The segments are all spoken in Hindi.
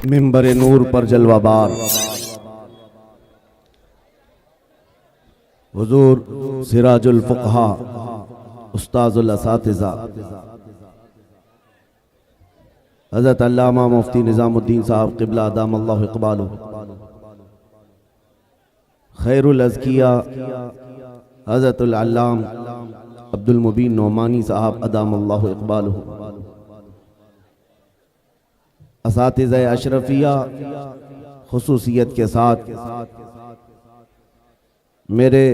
मिंबर नूर पर जलवाबार हुजूर सिराजुल फुक़हा उस्ताजुल असातिज़ा हज़रत अल्लामा मुफ्ती निज़ामुद्दीन साहब क़िबला अदामल्लाहु इक़बालुहु, खैरुल अज़किया हज़रतुल अल्लाम अब्दुल मुबीन नौमानी साहब अदामल्लाहु इक़बालुहु, असातिज़ा अशरफिया खुसूसियत के साथ मेरे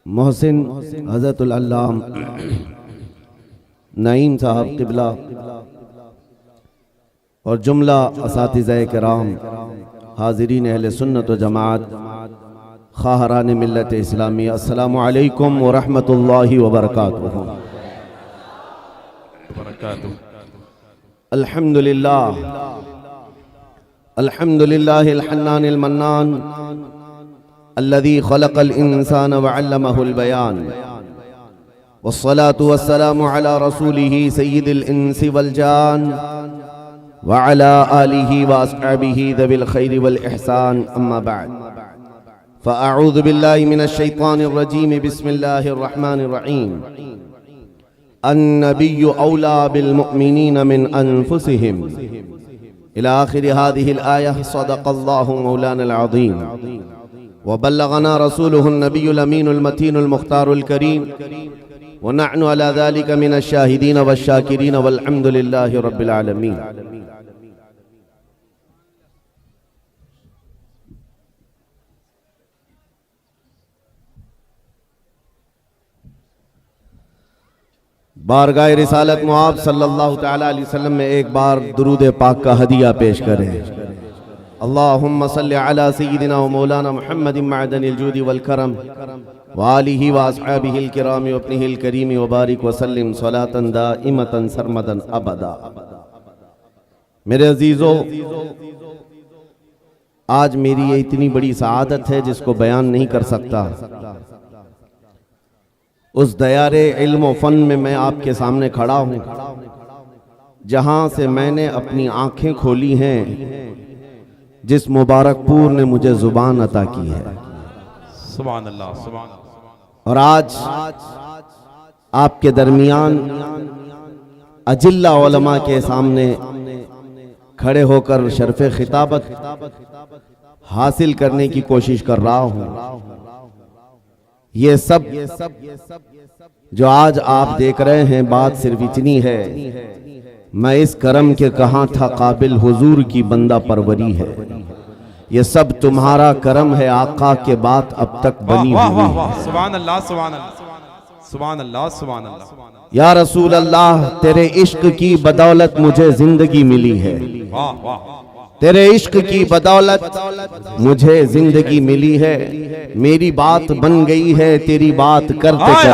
मोहसिन हज़रतुल अल्लाम नईम साहब क़िबला और जुमला असातिज़ा किराम हाज़िरीन अहले सुन्नत व जमात खाहरान मिल्लत इस्लामी, अस्सलामु अलैकुम व रहमतुल्लाहि व बरकातुहू। अल्हम्दुलिल्लाह अल्हम्दुलिल्लाहिल हन्नानिल मन्नान अल्लज़ी खलक़ल इंसान व अल्लमहुल बयान वस्सलातु वस्सलामु अला रसूलिही सय्यिदिल इंसी वल जान व अला आलिही व अस्हाबिही ज़विल खैरि वल इहसान, अम्मा बअद, फ़अऊज़ु बिल्लाहि मिनश शैतानिर रजीम, बिस्मिल्लाहिर रहमानिर रहीम। अन्नबिय्यु औला बिल मुअमिनीन मिन अनफुसिहिम इला आखिरि हाज़िहिल आया। सदक़ल्लाहु मौलानल अज़ीम व बल्लगना रसूलुहुन नबियुल अमीनुल मतीनुल मुख्तारुल करीम व नहनु अला ज़ालिका मिनश शाहिदीन वश शाकिरीन वल हम्दुलिल्लाहि रब्बिल आलमीन। बारगाह रिसालत मुआब सल्लल्लाहु तआला अलैहि वसल्लम में एक बार दुरूद पाक का हदिया पेश करें। अल्लाहुम्मा सल्लि अला सय्यिदिना व मौलाना मुहम्मदिन मअदनिल जूदी वल करम व आलिहि व अस्हाबिहिल किराम व अपनिहिल करीम व बारिक व सल्लिम सलातन दाइमतन सरमदन अबदा। मेरे अजीजों, आज मेरी ये इतनी बड़ी सआदत है जिसको बयान नहीं कर सकता। उस दयारे इल्म व फन में मैं आपके सामने खड़ा हूँ जहां से मैंने अपनी आंखें खोली हैं, जिस मुबारकपुर ने मुझे जुबान अता की है। सुभान अल्लाह, सुभान अल्लाह। और आज आपके दरमियान अजिल्ला उलमा के सामने खड़े होकर शर्फ़े खिताबत हासिल करने की कोशिश कर रहा हूँ। ये सब जो आज आप देख रहे हैं, बात सिर्फ इतनी है, मैं इस करम के कहाँ था काबिल, हुजूर की बंदा परवरी है। ये सब तुम्हारा करम है, आका के बात अब तक बनी हुई है। सुभान अल्लाह, सुभान अल्लाह, सुभान अल्लाह, सुभान अल्लाह। या रसूल अल्लाह, तेरे इश्क की बदौलत मुझे जिंदगी मिली है। वाह वाह। तेरे इश्क की बदौलत मुझे जिंदगी मिली है। मेरी बात बन गई है तेरी बात करते करते।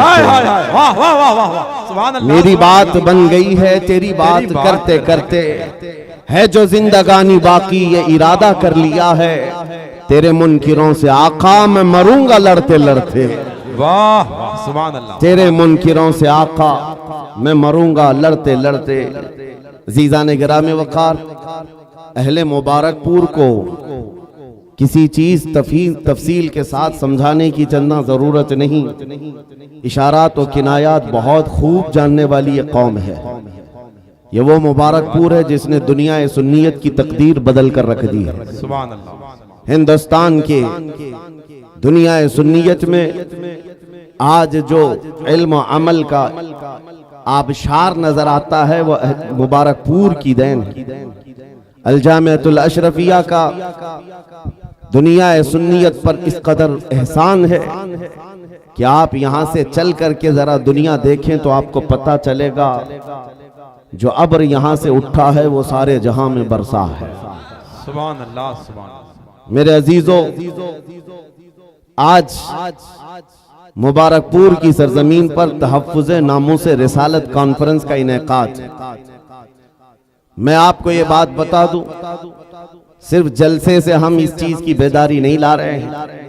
मेरी बात बन गई है तेरी बात करते करते। है जो जिंदगानी बाकी ये इरादा कर लिया है, तेरे मुनकिरों से आका मैं मरूंगा लड़ते लड़ते। वाह सुभान अल्लाह। तेरे मुनकिरों से आका मैं मरूंगा लड़ते लड़ते। अज़ीज़ान गिरामी वक़ार, अहले मुबारकपुर को किसी चीज तफसील के साथ समझाने की चंदा जरूरत नहीं। इशारात और किनायात बहुत खूब जानने वाली ये कौम है। ये वो मुबारकपुर है जिसने दुनिया सुन्नियत की तकदीर बदल कर रख दी है। सुभान अल्लाह। हिंदुस्तान के दुनिया सुन्नियत में आज जो इल्म अमल का आबशार नजर आता है वो मुबारकपुर की देन है। अल-जामिअतुल अशरफिया का दुनिया सुन्नियत पर इस कदर एहसान है कि आप यहाँ से चल करके जरा दुनिया देखें तो आपको पता चलेगा जो अब्र यहाँ से उठा है वो सारे जहां में बरसा है। सुभान अल्लाह, सुभान अल्लाह। मेरे अजीजों, आज मुबारकपुर की सरजमीन पर तहफ्फुज़ नामूस रिसालत कॉन्फ्रेंस का इनेकाद है। मैं आपको ये बात बता दूं, सिर्फ जलसे से हम इस चीज की बेदारी नहीं ला रहे हैं।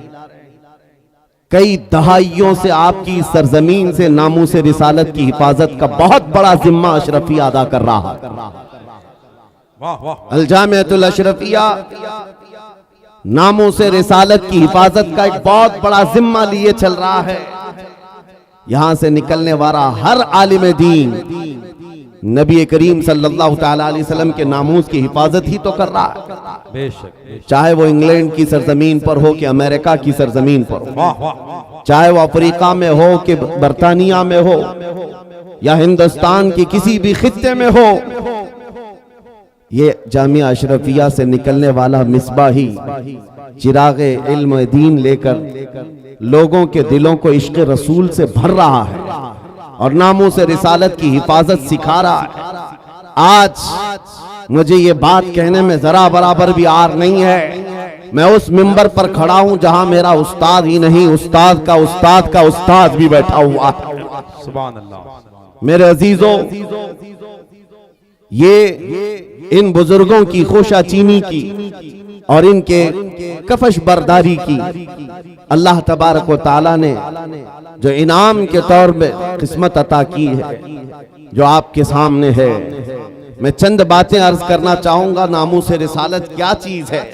कई दहाइयों से आपकी सरजमीन से नामूस रिसालत की हिफाजत का बहुत बड़ा जिम्मा अशरफी अदा कर रहा है। वाह वाह अल जामिअतुल अशरफिया नामों से रिसालत की हिफाजत का एक बहुत बड़ा जिम्मा लिए चल रहा है। यहां से निकलने वाला हर आलिम दीन नबी करीम सल्लल्लाहु तआला अलैहि वसल्लम के नामूस की हिफाजत ही तो कर रहा है। बेशक चाहे वो इंग्लैंड की सरजमीन पर हो कि अमेरिका की सरजमीन पर हो, वाह वाह चाहे वो अफ्रीका में हो कि बरतानिया में हो या हिंदुस्तान के किसी भी खित्ते में हो, ये जामिया अशरफिया से निकलने वाला मिसबाही चिरागे इल्म दीन लेकर लोगों के दिलों को इश्क रसूल से भर रहा है और नामों से रिसालत की हिफाजत सिखा रहा है। आज मुझे ये बात कहने में जरा बराबर भी आर नहीं है। मैं उस मिंबर पर खड़ा हूं जहां मेरा उस्ताद ही नहीं, उस्ताद का उस्ताद का उस्ताद भी बैठा हुआ है। सुभान अल्लाह। मेरे अजीजों, ये इन बुजुर्गों की खोशाचीनी की और इनके कफश बरदारी की अल्लाह तबारक व ताला ने जो इनाम के तौर में किस्मत अता की है, जो आपके सामने है। मैं चंद बातें अर्ज करना चाहूंगा। नामों से रिसालत क्या चीज है,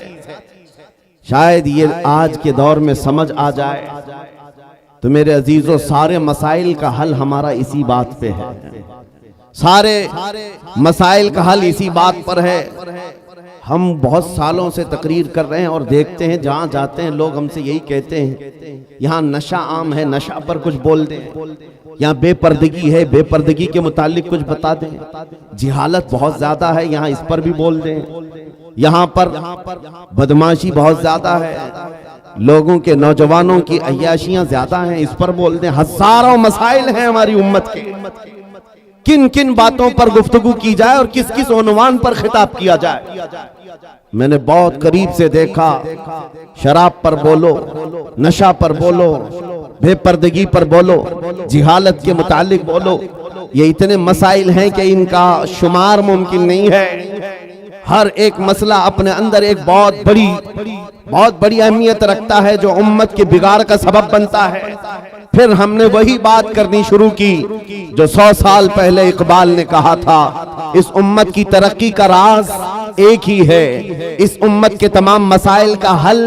शायद ये आज के दौर में समझ आ जाए। तो मेरे अजीजों, सारे मसाइल का हल हमारा इसी बात पे है। सारे मसाइल का हल इसी बात पर है। हम बहुत सालों से तकरीर कर रहे हैं और देखते हैं जहां जाते हैं लोग हमसे यही कहते हैं, यहाँ नशा आम है, नशा पर कुछ बोल दें। यहाँ बेपर्दगी है, बेपर्दगी के मुतालिक कुछ बता दें। जिहालत बहुत ज्यादा है, यहाँ इस पर भी बोल दें। यहाँ पर बदमाशी बहुत ज्यादा है, लोगों के नौजवानों की अय्याशियां ज्यादा हैं, इस पर बोल दें। हजारों मसाइल हैं हमारी उम्मत के। किन किन बातों पर गुफ्तगू की जाए और किस किस उन्वान पर खिताब किया जाए। मैंने बहुत करीब से देखा, शराब पर बोलो, नशा पर बोलो, बेपर्दगी पर बोलो, जिहालत के मुतालिक बोलो। ये इतने मसाइल हैं कि इनका शुमार मुमकिन नहीं है। हर एक मसला अपने अंदर एक बहुत बड़ी अहमियत रखता है जो उम्मत के बिगाड़ का सबब बनता है। फिर हमने वही बात करनी शुरू की जो 100 साल पहले इकबाल ने कहा था, इस उम्मत की तरक्की का राज एक ही है, इस उम्मत के तमाम मसाइल का हल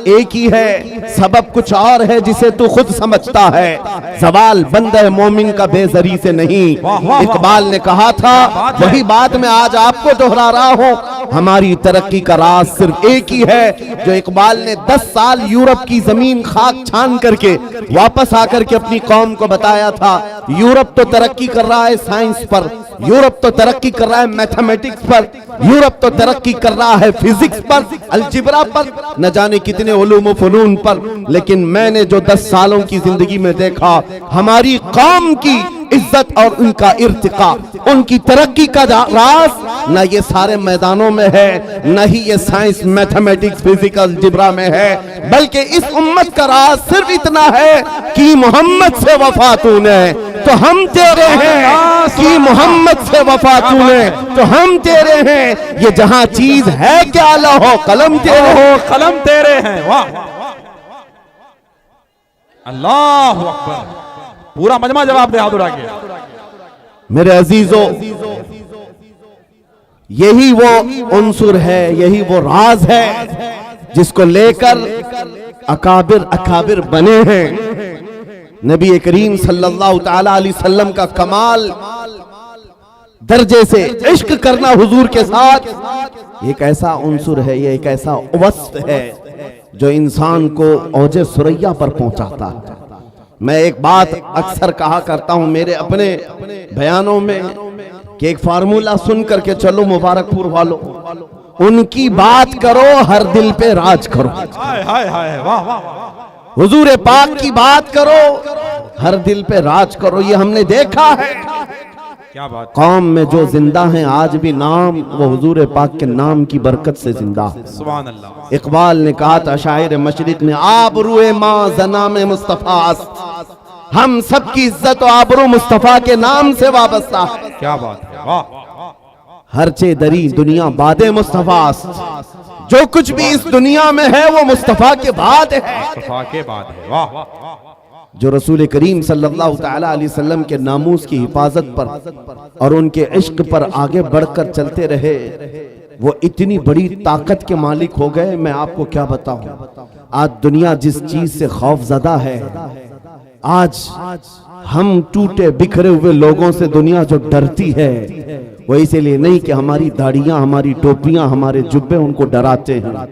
एक ही है, सबब कुछ और है जिसे तू खुद समझता है। सवाल बंदे मोमिन का बेजरी से नहीं, इकबाल ने कहा था, वही बात मैं आज आपको दोहरा रहा हूँ। हमारी तरक्की का राज सिर्फ एक ही है जो इकबाल ने 10 साल यूरोप की जमीन खाक छान करके वापस आकर के अपनी कौम को बताया था। यूरोप तो तरक्की कर रहा है साइंस पर, यूरोप तो तरक्की कर रहा है मैथमेटिक्स पर, यूरोप तो तरक्की कर रहा है फिजिक्स पर, अलजिब्रा पर, न जाने कितने उलूम फनून पर। लेकिन मैंने जो 10 सालों की जिंदगी में देखा, हमारी कौम की इज्जत और उनका इर्तिका, उनकी तरक्की का राज न ये सारे मैदानों में है, न ही ये साइंस मैथमेटिक्स फिजिक्स अलजिब्रा में है, बल्कि इस उम्मत का राज सिर्फ इतना है कि मोहम्मद से वफा तूने तो हम तेरे हैं, कि मोहम्मद से वफा तूने तो हम तेरे हैं। ये जहां चीज है क्या लौह कलम तेरे हो, कलम तेरे हैं। वाह अल्लाह अकबर। पूरा मजमा जवाब दे हाथ उठा के। मेरे अजीजों, यही वो उन्सुर है, यही वो राज है जिसको लेकर अकाबिर बने हैं। नबी करीम सल्लल्लाहु तआला अलैहि वसल्लम का कमाल दर्जे से इश्क करना हुजूर के साथ एक ऐसा उन्सुर है, ये एक ऐसा वस्फ है जो इंसान को औजे सुरैया पर पहुंचाता है। मैं एक बात अक्सर कहा करता हूं मेरे अपने बयानों में कि एक फार्मूला सुन करके चलो मुबारकपुर वालों, उनकी बात करो हर दिल पे राज करो। हाय हाय हाय वाह वाह। हुजूर पाक की बात करो हर दिल पे राज करो। ये हमने देखा है। क्या बात। कौम में जो जिंदा हैं आज भी नाम वो हुजूर पाक के नाम की बरकत से जिंदा है। सुभान अल्लाह। इकबाल ने कहा था, शायर मशरिक ने, आबरूए माँ ज़नाम मुस्तफा, हम सब की इज्जत और आबरू मुस्तफा के नाम से वाबस्ता है। क्या बात है। वाह। हरचे दरी दुनिया बादे मुस्तफा, जो कुछ भी इस दुनिया में है वो मुस्तफा के बाद है, मुस्तफा के बाद है। वाह। जो रसूल करीम सल्लल्लाहु तआला अलैहि वसल्लम के नामूस की हिफाजत पर और उनके इश्क पर आगे बढ़कर चलते रहे। वो इतनी बड़ी ताकत के मालिक हो गए, मैं आपको क्या बताऊं। आज दुनिया जिस चीज से खौफजदा है, आज हम टूटे बिखरे हुए लोगों से दुनिया जो डरती है, वो इसीलिए नहीं कि हमारी दाढ़ियां, हमारी टोपियां, हमारे जुब्बे उनको डराते हैं,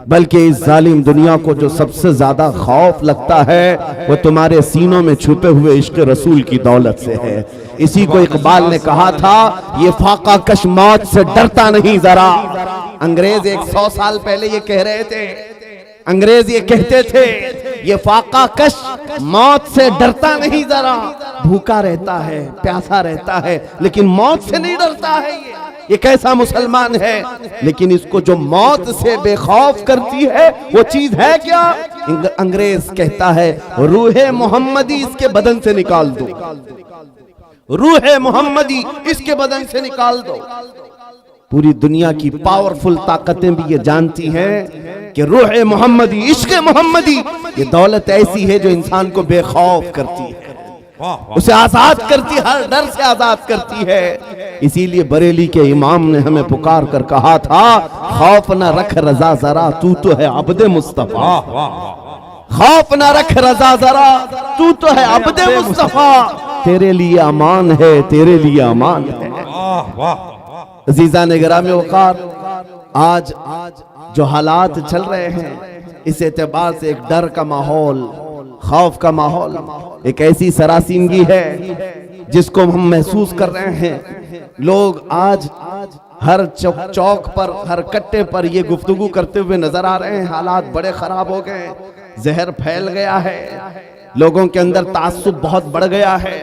बल्कि इस जालिम दुनिया को जो सबसे ज्यादा खौफ लगता है वो तुम्हारे सीनों में छुपे हुए इश्क रसूल की दौलत से है। इसी को इकबाल ने कहा था, ये फाका कश मौत से डरता नहीं जरा। अंग्रेज 100 साल पहले ये कह रहे थे, अंग्रेज ये कहते थे, ये फाका कश मौत से डरता नहीं जरा, भूखा रहता है, प्यासा रहता है, लेकिन मौत से नहीं डरता है। ये कैसा मुसलमान है। लेकिन इसको जो मौत से बेखौफ करती है वो चीज है क्या? अंग्रेज कहता है, रूहे मोहम्मदी इसके बदन से निकाल दो, रूहे मोहम्मदी इसके बदन से निकाल दो। पूरी दुनिया की पावरफुल ताकतें भी ये जानती हैं कि रूह मोहम्मदी, इश्क मोहम्मदी, ये दौलत ऐसी है जो इंसान को बेखौफ करती है, उसे आजाद करती, हर डर से आजाद करती है। इसीलिए बरेली के इमाम ने हमें पुकार कर कहा था, खौफ न रख रजा जरा, तू तो है अब्दे मुस्तफा। खौफ न रख रजा जरा, तू तो है अब्दे मुस्तफा, तेरे लिए अमान है, तेरे लिए अमान है। अजीजा ने गिरामी वक़ार, आज जो हालात चल रहे हैं, इस एतबार से एक डर का माहौल, खौफ का माहौल, एक ऐसी सरासीनगी है जिसको हम महसूस कर रहे हैं। लोग आज हर चौक पर, हर कट्टे पर ये गुफ्तगू करते हुए नजर आ रहे हैं, हालात बड़े खराब हो गए, जहर फैल गया है, लोगों के अंदर तासुब बहुत बढ़ गया है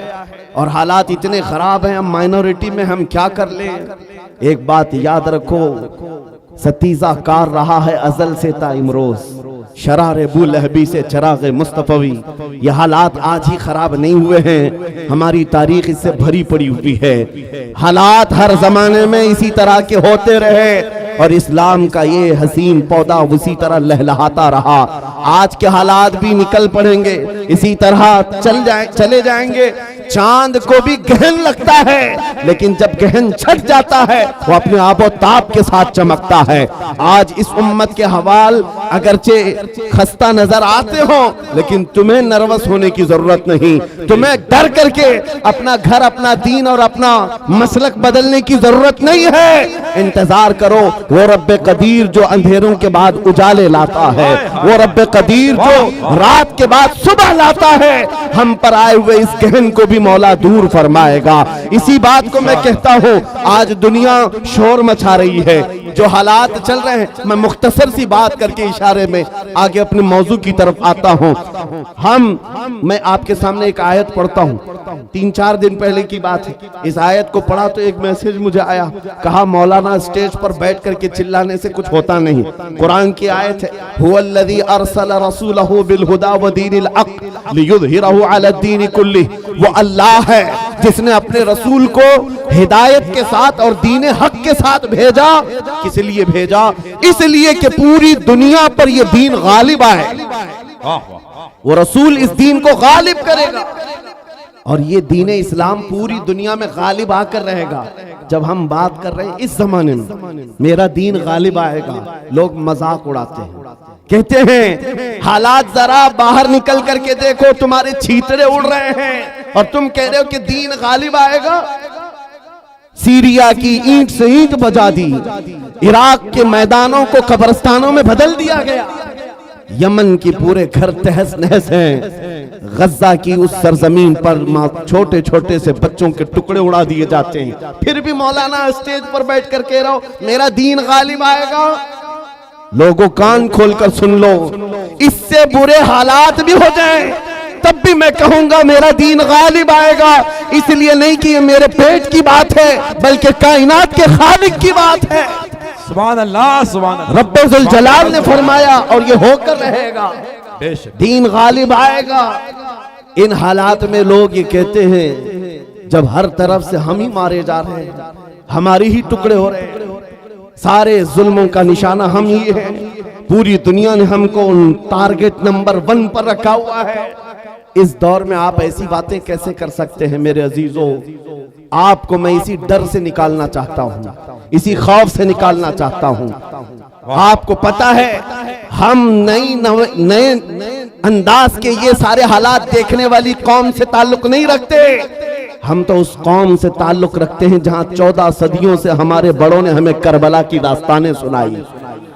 और हालात इतने खराब हैं, हम माइनॉरिटी में हम क्या कर लें। एक बात याद रखो, सतीजा कार रहा है अजल से ता इमरोज, शरारे बू लहबी से चराग मुस्तफवी। ये हालात आज ही खराब नहीं हुए हैं, हमारी तारीख इससे भरी पड़ी हुई है। हालात हर जमाने में इसी तरह के होते रहे और इस्लाम का ये हसीन पौधा उसी तरह लहलहाता रहा। आज के हालात भी निकल पड़ेंगे, इसी तरह चले जाएंगे। चांद को भी गहन लगता है, लेकिन जब गहन छट जाता है वो अपने आबो ताप के साथ चमकता है। आज इस उम्मत के हवाल अगरचे खस्ता नजर आते हो, लेकिन तुम्हें नर्वस होने की जरूरत नहीं, तुम्हें डर करके अपना घर, अपना दीन और अपना मसलक बदलने की जरूरत नहीं है। इंतजार करो, वो रब्बे कदीर जो अंधेरों के बाद उजाले लाता है, वो रब्बे कदीर जो रात के बाद सुबह लाता है, हम पर आए हुए इस गहन को भी मौला दूर फरमाएगा। इसी बात को मैं कहता हूँ, आज दुनिया शोर मचा रही है, जो हालात चल रहे हैं, मैं मुख्तसर सी बात करके इशारे में आगे अपने मौजू की तरफ आता हूँ। मैं आपके सामने एक आयत पढ़ता हूँ, 3-4 दिन पहले की बात है। इस आयत को पढ़ा तो एक मैसेज मुझे आया, कहा मौलाना स्टेज पर बैठ करके चिल्लाने से कुछ होता नहीं। कुरान की आयत है, हुवल्लज़ी अरसला रसूलहु बिल हुदा व दीनिल हक़ लियुज़हिरहु अला दीनि कुल्लिह। वो अल्लाह है जिसने अपने रसूल को हिदायत के साथ और दीन हक के साथ भेजा। किस लिए भेजा? इसलिए कि पूरी दुनिया पर यह दीन गालिब आए, वो रसूल इस दीन को गालिब करेगा और ये दीन इस्लाम पूरी दुनिया में गालिब आकर रहेगा। जब हम बात कर रहे हैं इस जमाने में मेरा दीन गालिब आएगा, लोग मजाक उड़ाते हैं, कहते हैं हालात जरा बाहर निकल करके देखो, तुम्हारे छींतरे उड़ रहे हैं और तुम कह रहे हो कि दीन गालिब आएगा। सीरिया की ईंट से ईंट बजा दी, इराक के मैदानों को कब्रिस्तानों में बदल दिया गया, यमन की पूरे घर तहस नहस हैं, गज्जा की उस सरजमीन पर छोटे छोटे से बच्चों के टुकड़े उड़ा दिए जाते हैं। फिर भी मौलाना स्टेज पर बैठ कर कह रहा हो मेरा दीन गालिब आएगा। लोगों कान खोलकर सुन लो, इससे बुरे हालात भी हो जाएं तब भी मैं कहूंगा मेरा दीन गालिब आएगा। इसलिए नहीं कि ये मेरे पेट की बात है, बल्कि कायनात के खालिक की बात है। सुभान अल्लाह, सुभान अल्लाह। रब्बे जुल जलाल ने फरमाया और ये होकर रहेगा, दीन गालिब आएगा। इन हालात में लोग ये कहते हैं जब हर तरफ से हम ही मारे जा रहे हैं, हमारी ही टुकड़े हो रहे हैं, सारे जुल्मों का निशाना हम ही है, पूरी दुनिया ने हमको टारगेट नंबर 1 पर रखा हुआ है, इस दौर में आप ऐसी बातें कैसे कर सकते हैं मेरे अजीजों। आपको मैं इसी डर से निकालना चाहता हूं, इसी खौफ से निकालना चाहता हूं। आपको पता है हम नए अंदाज के ये सारे हालात देखने वाली कौम से ताल्लुक नहीं रखते। हम तो उस कौम से ताल्लुक रखते हैं जहां 14 सदियों से हमारे बड़ों ने हमें करबला की दास्तानें सुनाई।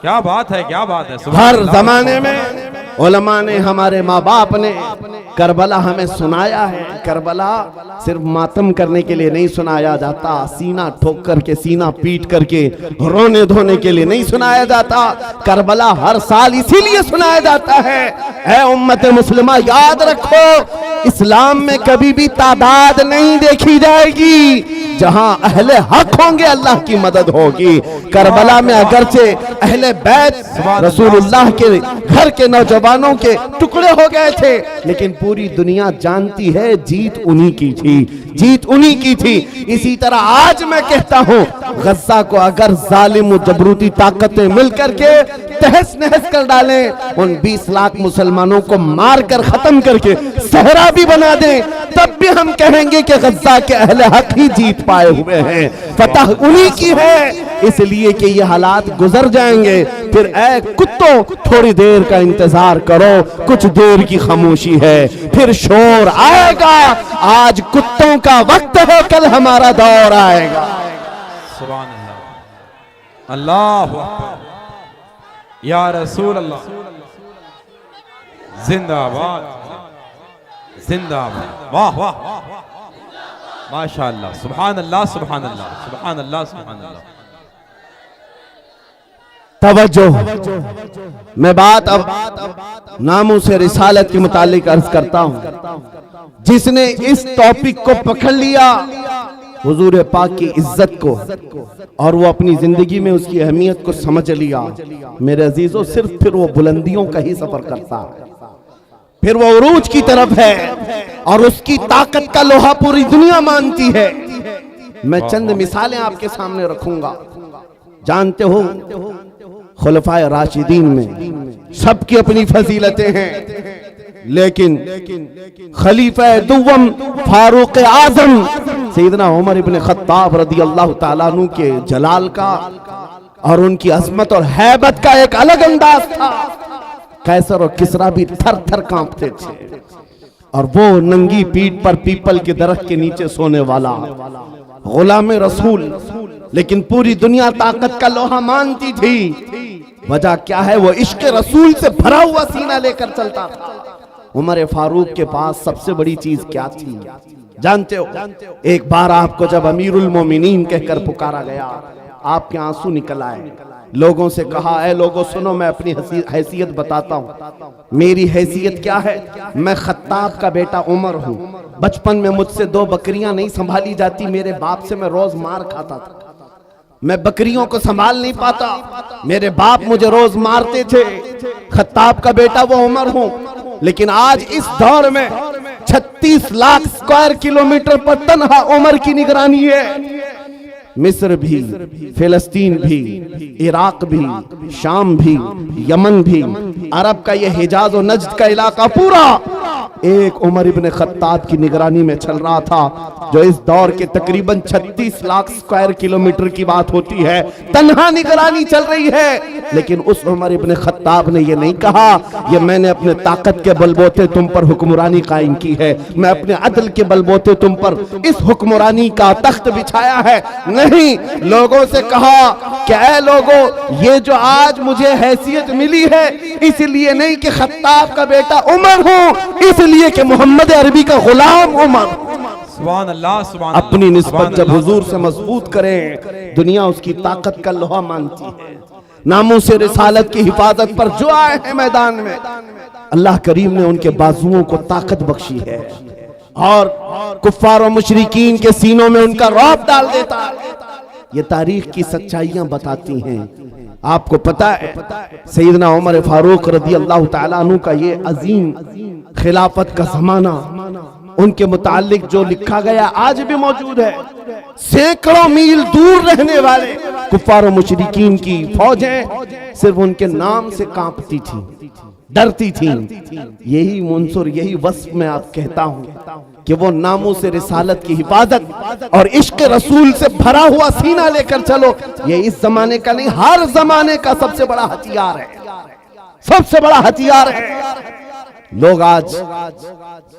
क्या बात है, क्या बात है। हर जमाने में उलमा ने, हमारे माँ बाप ने करबला हमें सुनाया है। करबला सिर्फ मातम करने के लिए नहीं सुनाया जाता, सीना ठोक करके, सीना पीट करके रोने धोने के लिए नहीं सुनाया जाता। करबला हर साल इसीलिए सुनाया जाता है। ऐ उम्मत मुस्लिमा, याद रखो, इस्लाम में कभी भी तादाद नहीं देखी जाएगी। जहां अहले हक होंगे अल्लाह की मदद होगी। करबला में अगरचे अहले बैत रसूलुल्लाह के घर के नौजवानों के टुकड़े हो गए थे, लेकिन पूरी दुनिया जानती है जीत उन्हीं की थी, जीत उन्हीं की थी। इसी तरह आज मैं कहता हूं, गज्जा को अगर जालिम जबरूती ताकतें मिलकर के तहस नहस कर डालें, उन 20 लाख मुसलमानों को मार कर खत्म करके सहरा भी बना दें, तब भी हम कहेंगे कि गज्जा के अहले हक ही जीत पाए हुए हैं, फतह उन्हीं की है। इसलिए कि ये हालात गुजर जाएंगे। फिर ऐ कुत्तों, थोड़ी देर का इंतजार करो, कुछ देर की खामोशी है, फिर शोर आएगा। आज कुत्तों का वक्त है, कल हमारा दौर आएगा। सुभान अल्लाह, अल्लाहु अकबर, या रसूल अल्लाह, जिंदाबाद जिंदाबाद। वाह वाह, माशाअल्लाह, सुभान अल्लाह, सुभान अल्लाह, सुभान अल्लाह, सुभान अल्लाह। तवज्जो, मैं बात अब नामों से रिसालत के मुतालिक अर्ज करता हूं। जिसने इस टॉपिक को पकड़ लिया, हुजूर पाक की इज्जत को, और वो अपनी जिंदगी में उसकी अहमियत को समझ लिया, मेरे अजीजों, सिर्फ फिर वो बुलंदियों का ही सफर करता है, फिर वो उरूज की तरफ है, और उसकी ताकत का लोहा पूरी दुनिया मानती है। मैं चंद मिसालें आपके सामने रखूंगा। जानते हो, खुलफाए राशिदीन में सबकी अपनी फजीलतें हैं, लेकिन खलीफा दुव्वम फारूक आजम सैयदना उमर इब्न खत्ताब रदी अल्लाह ताला अन्हु के जलाल का और उनकी अजमत और हैबत का एक अलग अंदाज था। कैसर और किसरा भी थर थर कांपते थे, और वो नंगी पीठ पर पीपल के दरख्त के नीचे सोने वाला गुलाम रसूल, लेकिन पूरी दुनिया ताकत का लोहा मानती थी। वजह क्या है? वो इश्क रसूल से भरा हुआ सीना लेकर चलता था। उमर फारूक के पास सबसे बड़ी चीज क्या थी जानते हो? एक बार आपको जब अमीरुल मोमिनीन कहकर पुकारा गया, आपके आंसू निकल आए। लोगों से कहा, ऐ लोगों सुनो, मैं अपनी हैसियत बताता हूँ। मेरी हैसियत क्या है? मैं खत्ताब का बेटा उमर हूँ। बचपन में मुझसे 2 बकरियां नहीं संभाली जाती, मेरे बाप से मैं रोज मार खाता था। मैं बकरियों को संभाल नहीं पाता, मेरे बाप मुझे रोज मारते थे। खत्ताब का बेटा वो उमर हूँ, लेकिन आज इस दौर में 36 लाख स्क्वायर किलोमीटर पर तन्हा उमर की निगरानी है। मिस्र भी, फिलिस्तीन भी, इराक भी, शाम भी, यमन भी, अरब का ये हिजाज और नज्द का इलाका पूरा एक उमर इब्न खत्ताब की निगरानी में चल रहा था, जो इस दौर के तकरीबन 36 लाख स्क्वायर किलोमीटर की बात होती है। तन्हा निगरानी चल रही है, लेकिन उस उमर इब्न खत्ताब ने ये नहीं कहा, ये मैंने अपने ताकत के बलबोते तुम पर हुक्मरानी कायम की है, मैं अपने अदल के बलबोते तुम पर इस हुक्मरानी का तख्त बिछाया है। नहीं, लोगों से कहा कि ऐ लोगों, ये जो आज मुझे हैसियत मिली है इसलिए नहीं कि खत्ताब का बेटा उमर हूं, इसलिए कि मोहम्मद अरबी का गुलाम उमर। सुभान अल्लाह, सुभान अल्लाह। अपनी निस्बत जब हुजूर से मजबूत करें, दुनिया उसकी ताकत का लोहा मानती है। नामों से रिसालत की हिफाजत पर जो आए हैं मैदान में, अल्लाह करीम ने उनके बाजुओं को ताकत बख्शी है, और कुफ्फार और मुशरिकीन के सीनों में उनका रौब डाल देता है। ये तारीख की सच्चाइयां बताती हैं। आपको पता है, सैयदना उमर फारूक रदी अल्लाह ताला अन्हु का ये अजीम खिलाफत का जमाना, उनके मुतालिक जो लिखा गया आज भी मौजूद है। सैकड़ों मील दूर रहने वाले कुफ्फार और मुशरिकीन की फौजें सिर्फ उनके नाम से कांपती थी। डरती थी। यही मुंसुर, यही वस्फ में आप कहता हूं कि वो नामों से रिसालत की हिफाजत और इश्क रसूल से भरा हुआ सीना लेकर चलो। ये इस जमाने का नहीं, हर जमाने का सबसे बड़ा हथियार है, सबसे बड़ा हथियार है। लोग आज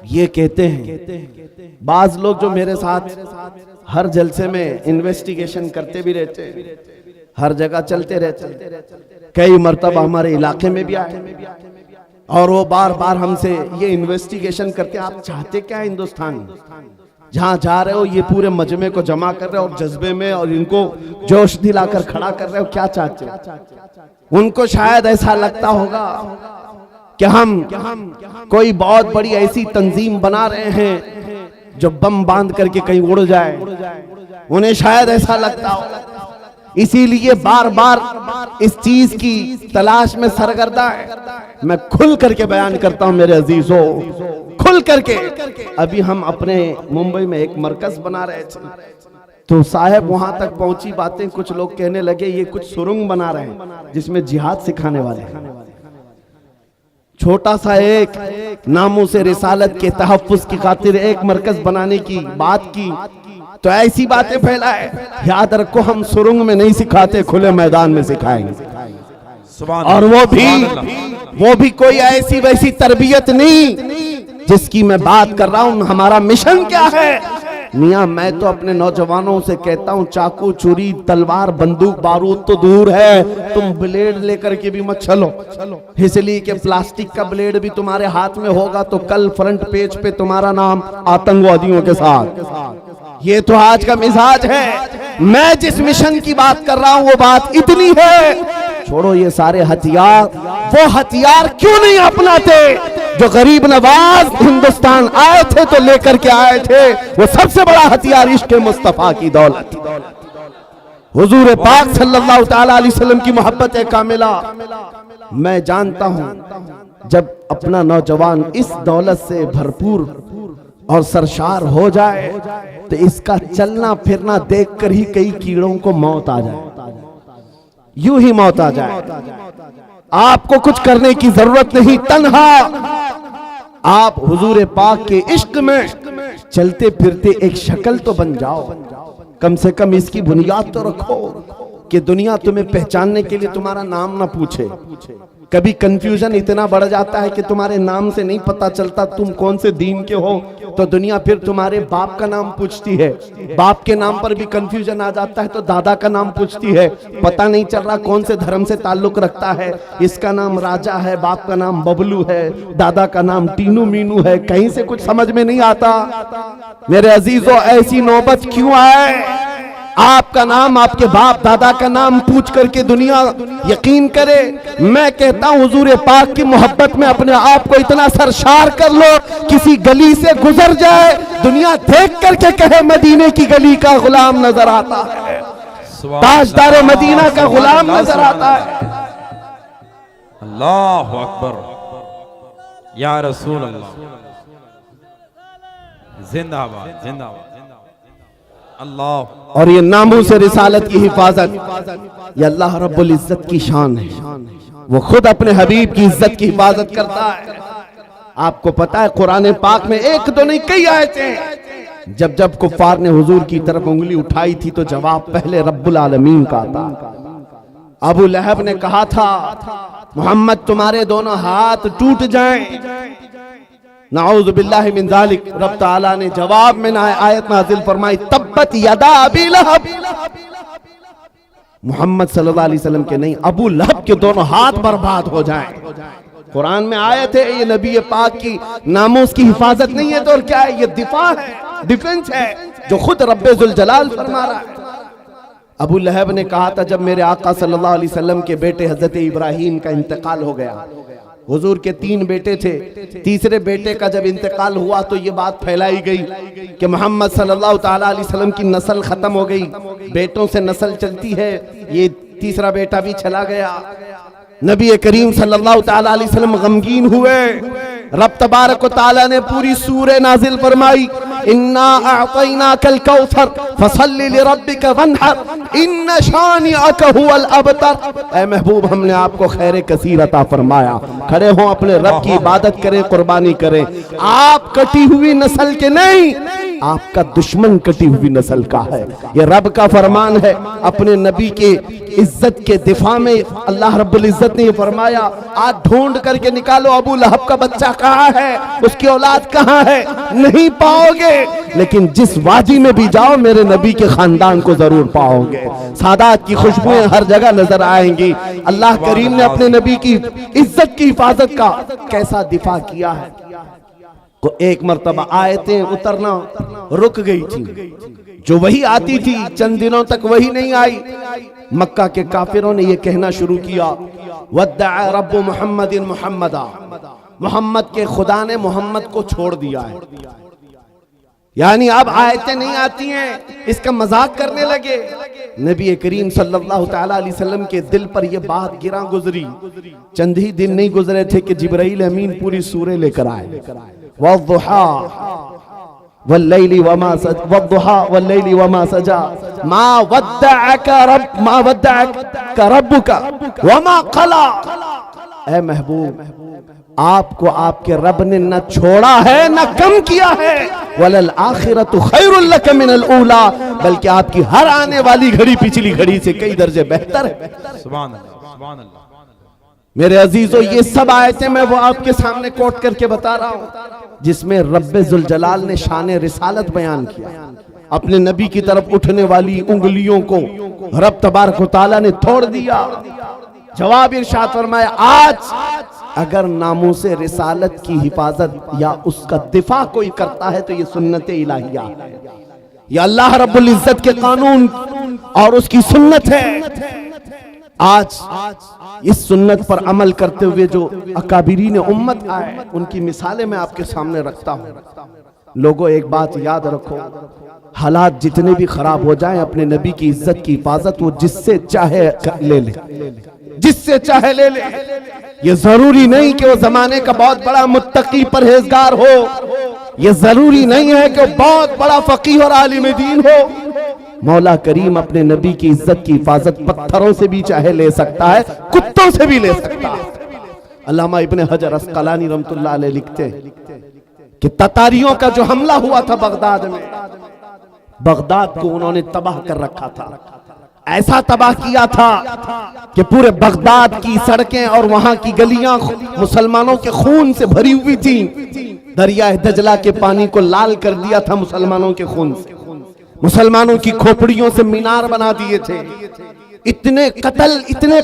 ये कहते हैं, बाज लोग जो मेरे साथ हर जलसे में इन्वेस्टिगेशन करते भी रहते हैं, हर जगह चलते रहते, कई मर्तबा हमारे इलाके में भी आए और वो बार बार हमसे ये इन्वेस्टिगेशन करते हैं, आप चाहते क्या हिंदुस्तान, जहां जा रहे हो ये पूरे मजमे को जमा कर रहे हो और जज्बे में और इनको जोश दिलाकर खड़ा कर रहे हो, क्या चाहते हो? उनको शायद ऐसा लगता होगा कि हम कोई बहुत बड़ी ऐसी तंजीम बना रहे हैं जो बम बांध करके कहीं उड़ जाए, उन्हें शायद ऐसा लगता हो, इसीलिए बार बार इस चीज की तलाश में सरगर्दा है। मैं खुल करके बयान करता हूं मेरे अजीजों, खुल करके। अभी हम अपने मुंबई में एक मरकज बना रहे थे, तो साहब वहां तक पहुंची बातें, कुछ लोग कहने लगे ये कुछ सुरंग बना रहे हैं जिसमें जिहाद सिखाने वाले हैं। छोटा सा एक नामों से रिसालत के तहफ्फुज की खातिर एक मरकज बनाने की बात की, तो ऐसी बातें फैलाए। याद रखो, हम सुरंग में नहीं सिखाते, खुले मैदान में सिखाएंगे। और वो भी कोई ऐसी वैसी तरबियत नहीं जिसकी मैं बात कर रहा हूं। हमारा मिशन क्या है मियां, मैं तो अपने नौजवानों से कहता हूं, चाकू छुरी तलवार बंदूक बारूद तो दूर है, तुम ब्लेड लेकर के भी मत चलो, इसलिए कि प्लास्टिक का ब्लेड भी तुम्हारे हाथ में होगा तो कल फ्रंट पेज पे तुम्हारा नाम आतंकवादियों के साथ। ये तो आज का मिजाज है। मैं जिस मिशन की बात कर रहा हूं वो बात इतनी है। छोड़ो ये सारे हथियार, वो हथियार क्यों नहीं अपनाते जो गरीब नवाज हिंदुस्तान आए थे तो लेकर के आए थे। वो सबसे बड़ा हथियार इश्क मुस्तफा की दौलत, हुजूर पाक सल्लल्लाहु तआला अलैहि वसल्लम की मोहब्बत कामिला। मैं जानता हूं जब अपना नौजवान इस दौलत से भरपूर और सरशार हो जाए तो इसका चलना फिरना देखकर ही कई कीड़ों को मौत आ जाए, यूं ही मौत आ जाए। आपको कुछ करने की जरूरत नहीं, तन्हा आप हुजूर पाक के इश्क में चलते फिरते एक शक्ल तो बन जाओ, कम से कम इसकी बुनियाद तो रखो कि दुनिया तुम्हें पहचानने के लिए तुम्हारा नाम ना पूछे। कभी कंफ्यूजन इतना बढ़ जाता है कि तुम्हारे नाम से नहीं पता चलता तुम कौन से दीन के हो, तो दुनिया फिर तुम्हारे बाप का नाम पूछती है। बाप के नाम पर भी कंफ्यूजन आ जाता है तो दादा का नाम पूछती है, पता नहीं चल रहा कौन से धर्म से ताल्लुक रखता है। इसका नाम राजा है, बाप का नाम बबलू है, दादा का नाम टीनू मीनू है, कहीं से कुछ समझ में नहीं आता। मेरे अजीजों, ऐसी नौबत क्यों आए? आपका नाम, आपके बाप दादा का नाम पूछ करके दुनिया यकीन करे। मैं कहता हूं हुजूर पाक की मोहब्बत में अपने आप को इतना सरशार कर लो, किसी गली से गुजर जाए दुनिया देख करके कहे मदीने की गली का गुलाम नजर आता है, ताजदार मदीना का गुलाम नजर आता है। अल्लाह अकबर, या रसूल अल्लाह, जिंदाबाद जिंदाबाद अल्लाह। और ये नामों से रिसालत की हिफाजत ये अल्लाह रब्बुल इज्जत की शान है। वो खुद अपने हबीब की इज्जत की हिफाजत करता है। आपको पता है कुरान पाक में एक दो नहीं कई आयतें, जब जब कुफार ने हुजूर की तरफ उंगली उठाई थी तो जवाब पहले रब्बुल आलमीन का था। अबू लहब ने कहा था मोहम्मद तुम्हारे दोनों हाथ टूट जाएं, नाऊज़ु बिल्लाहि मिन ज़ालिक। रब ताला ने जवाब में आयत नाज़िल फरमाई, तब्बत यदा अबी लहब। मोहम्मद सल्लल्लाहु अलैहि वसल्लम के नहीं, अबू लहब के दोनों हाथ बर्बाद हो जाएं। कुरान में आयत है, ये नबी पाक की नामोस की हिफाजत नहीं है तो और क्या है? ये दिफा है, डिफेंस है जो खुद रब्बे जुल जलाल फरमा रहा है। अबू लहब ने कहा था जब मेरे आका सल्लल्लाहु अलैहि वसल्लम के बेटे हजरत इब्राहीम का इंतकाल हो गया, हुजूर के 3 बेटे थे, तीसरे बेटे का जब इंतकाल हुआ तो ये बात फैलाई गई कि मोहम्मद सल्लल्लाहु ताला अलैहि वसल्लम की नस्ल खत्म हो गई, बेटों से नस्ल चलती है, ये तीसरा बेटा भी चला गया। नबी करीम सल्लल्लाहु ताला अलैहि वसल्लम गमगीन हुए, रब तबारक व तआला ने पूरी सूरह नाजिल फरमाई, इन्ना अअतैनाकल कौसर फसल्लि लिरब्बिका वन्हर इन्न शानिअका हुवल अबतर। ऐ महबूब, हमने आपको खैर कसीर अता फरमाया। खड़े हो, अपने रब की इबादत करें, कुर्बानी करें। आप कटी हुई नस्ल के नहीं, आपका दुश्मन कटी हुई नस्ल का है। ये रब का फरमान है। अपने नबी के इज्जत के दिफा में अल्लाह रब्बुल इज्जत ने फरमाया, आज ढूंढ करके निकालो अबू लहब का बच्चा कहाँ है, उसकी औलाद कहाँ है, नहीं पाओगे। लेकिन जिस वादी में भी जाओ मेरे नबी के खानदान को जरूर पाओगे। सादात की खुशबुएं हर जगह नजर आएंगी। अल्लाह करीम ने अपने नबी की इज्जत की हिफाजत का कैसा दिफा किया है। तो एक मर्तबा आयतें उतरना रुक गई थी, जो वही आती थी चंद दिनों तक वही नहीं आई। मक्का के काफिरों ने यह कहना शुरू किया, वद्दअ रब्बु मुहम्मदिन मुहम्मदा, मोहम्मद के खुदा ने मोहम्मद को छोड़ दिया है। यानी अब आयतें नहीं आती हैं, इसका मजाक करने लगे। नबी करीम सल्लल्लाहु तआला अलैहि वसल्लम के दिल पर यह बात गिरा गुजरी। चंद ही दिन नहीं गुजरे थे कि जिब्राइल अमीन पूरी सूरह लेकर आए। वद्दुहा वल्लैलि वमा सजा, वद्दुहा वल्लैलि वमा सजा, मा वद्दअका रब्बुका वमा क़ला। ऐ महबूब, आपको आपके रब ने न छोड़ा है न कम किया है। वलल आखिरतु खैरुल लक मिनल ऊला, बल्कि आपकी हर आने वाली घड़ी पिछली घड़ी से कई दर्जे बेहतर है। सुभान अल्लाह, सुभान अल्लाह। मेरे अजीजों, ये सब आयतें मैं वो आपके सामने कोट करके बता रहा हूं जिसमें रब्बे जुल जलाल ने शान रिसालत बयान किया। अपने नबी की तरफ उठने वाली उंगलियों को रब तबारक व तआला ने तोड़ दिया। जवाब इरशाद फरमाया, आज अगर नामूसे रिसालत की हिफाजत या उसका दिफा कोई करता है तो ये सुन्नत इलाहिया है, ये अल्लाह रब्बुल इज्जत के कानून और उसकी सुन्नत है। आज इस सुन्नत पर अमल करते हुए जो अकाबिरीन उम्मत आए, उनकी मिसालें मैं आपके सामने रखता हूं। लोगों, एक बात याद रखो, हालात जितने भी खराब हो जाएं, अपने नबी की इज्जत की हिफाजत वो जिससे चाहे ले ले, जिससे चाहे ले ले। ये जरूरी नहीं कि वो जमाने का बहुत बड़ा मुत्तकी परहेजगार हो, ये जरूरी नहीं है कि वो बहुत बड़ा फकीह और आलिम दीन हो। मौला करीम अपने नबी की इज्जत की हिफाजत पत्थरों से भी चाहे ले सकता है, कुत्तों से भी ले सकता है। अल्लामा इब्ने हजर अस्कलानी रहमतुल्लाह अलैह लिखते हैं कि ततारियों का जो हमला हुआ था बगदाद में, बगदाद को उन्होंने तबाह कर रखा था। ऐसा तबाह किया था कि पूरे बगदाद की सड़कें और वहां की गलियां मुसलमानों के खून से भरी हुई थी। दरिया दजला के पानी को लाल कर दिया था मुसलमानों के खून से। मुसलमानों की खोपड़ियों से मीनार बना दिए थे। इतने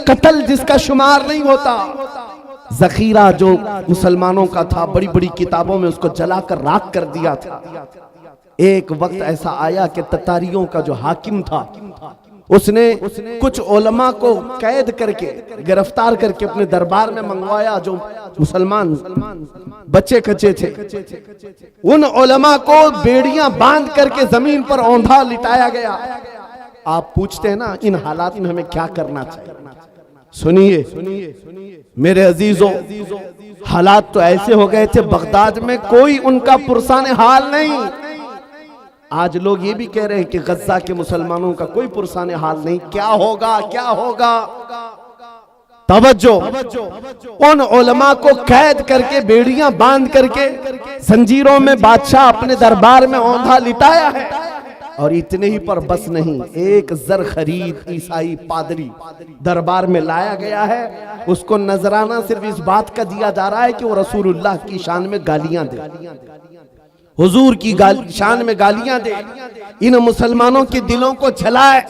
कत्ल जिसका शुमार नहीं होता। जखीरा जो मुसलमानों का था, बड़ी बड़ी किताबों में उसको जलाकर राख कर दिया था। एक वक्त ऐसा आया कि ततारियों का जो हाकिम था, उसने कुछ उलमा को कैद करके, गिरफ्तार करके अपने दरबार में मंगवाया जो मुसलमान बच्चे कच्चे थे। उन उलमा को बेड़ियां बांध करके जमीन पर औंधा लिटाया गया। आप पूछते हैं ना, इन हालात में हमें क्या करना चाहिए? सुनिए मेरे अजीजों, हालात तो ऐसे हो गए थे बगदाद में, कोई उनका पुरसाने हाल नहीं। आज लोग ये भी कह रहे हैं कि गज्जा के मुसलमानों का कोई पुरसाने हाल नहीं। क्या होगा, क्या होगा? तवज्जो, उन उलमा को कैद करके, बेड़ियां बांध करके, जंजीरों में बादशाह अपने दरबार में औंधा लिटाया है। और इतने ही पर बस नहीं, एक जर खरीद ईसाई पादरी दरबार में लाया गया है। उसको नजराना सिर्फ इस बात का दिया जा रहा है कि वो रसूलुल्लाह की शान में गालियां दे, हुजूर की शान में गालियां दे, इन मुसलमानों के दिलों को जलाए।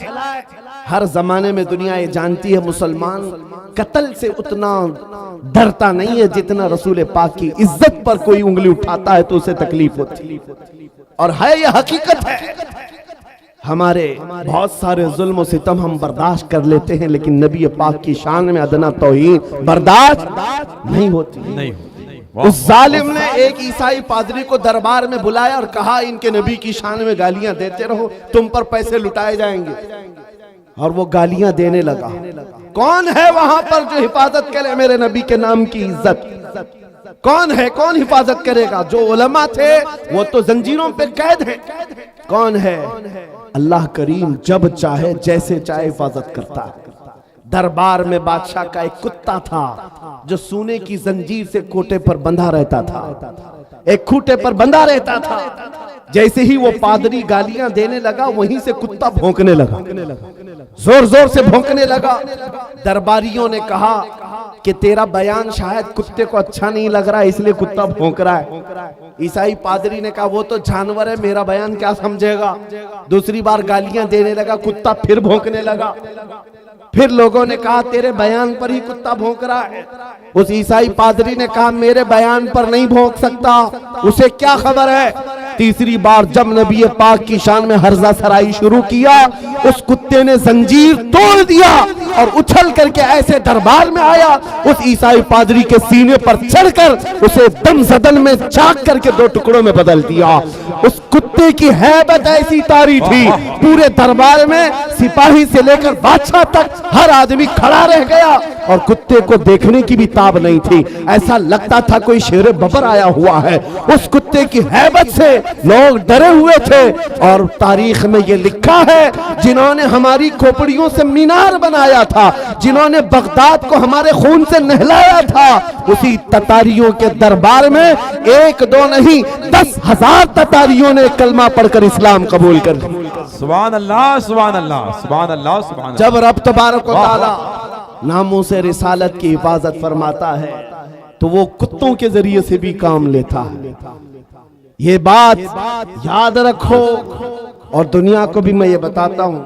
हर जमाने में दुनिया ये जानती है मुसलमान कत्ल से उतना डरता नहीं है जितना रसूल पाक की इज्जत पर कोई उंगली उठाता है तो उसे तकलीफ होती। और है ये हकीकत है। हमारे बहुत सारे जुल्म और सितम हम बर्दाश्त कर लेते हैं, लेकिन नबी पाक की शान में अदना तौहीन बर्दाश्त नहीं होती। उस जालिम ने एक ईसाई पादरी को दरबार में बुलाया और कहा, इनके नबी की शान में गालियां देते रहो, तुम पर पैसे लुटाए जाएंगे। और वो गालियां देने लगा। कौन है वहां पर जो हिफाजत करे मेरे नबी के नाम की इज्जत? कौन है, कौन हिफाजत करेगा? जो उलमा थे वो तो जंजीरों पे कैद हैं। कौन है? अल्लाह करीम जब चाहे जैसे चाहे हिफाजत करता है। दरबार में बादशाह का एक कुत्ता था जो सोने की जंजीर से कोटे पर बंधा रहता था, एक खूंटे पर बंधा रहता था। जैसे ही वो पादरी गालियां देने लगा वहीं से कुत्ता भौंकने लगा, जोर जोर से भौंकने लगा। दरबारियों ने कहा कि तेरा बयान शायद कुत्ते को अच्छा नहीं लग रहा है इसलिए कुत्ता भौंक रहा है। ईसाई पादरी ने कहा वो तो जानवर है, मेरा बयान क्या समझेगा। दूसरी बार गालियां देने लगा, कुत्ता फिर भौंकने लगा। फिर लोगों ने कहा तेरे बयान पर ही कुत्ता भौंक रहा है। उस ईसाई पादरी ने कहा मेरे बयान पर नहीं भौंक सकता, उसे क्या खबर है। तीसरी बार जब नबी पाक की शान में हर्जा सराई शुरू किया, उस कुत्ते ने जंजीर तोड़ दिया और उछल करके ऐसे दरबार में आया, उस ईसाई पादरी के सीने पर चढ़कर उसे दम सदन में चाक करके दो टुकड़ों में बदल दिया। उस कुत्ते की हैबत ऐसी तारी थी, पूरे दरबार में सिपाही से लेकर बादशाह तक हर आदमी खड़ा रह गया और कुत्ते को देखने की भी ताब नहीं थी। ऐसा लगता था कोई शेर बबर आया हुआ है। उस कुत्ते की हैबत से लोग डरे हुए थे। और तारीख में ये लिखा है, जिन्होंने हमारी खोपड़ियों से मीनार बनाया था, जिन्होंने बगदाद को हमारे खून से नहलाया था, उसी ततारियों के दरबार में एक दो नहीं 10,000 ततारियों ने कलमा पढ़कर इस्लाम कबूल कर लिया। सुभान अल्लाह, सुभान अल्लाह, सुभान अल्लाह, सुभान अल्लाह। जब रब तबारक व तआला नामों से रिसालत की हिफाजत फरमाता है तो वो कुत्तों के जरिए से भी काम लेता है। ये बात याद रखो। और दुनिया को भी मैं ये बताता हूँ,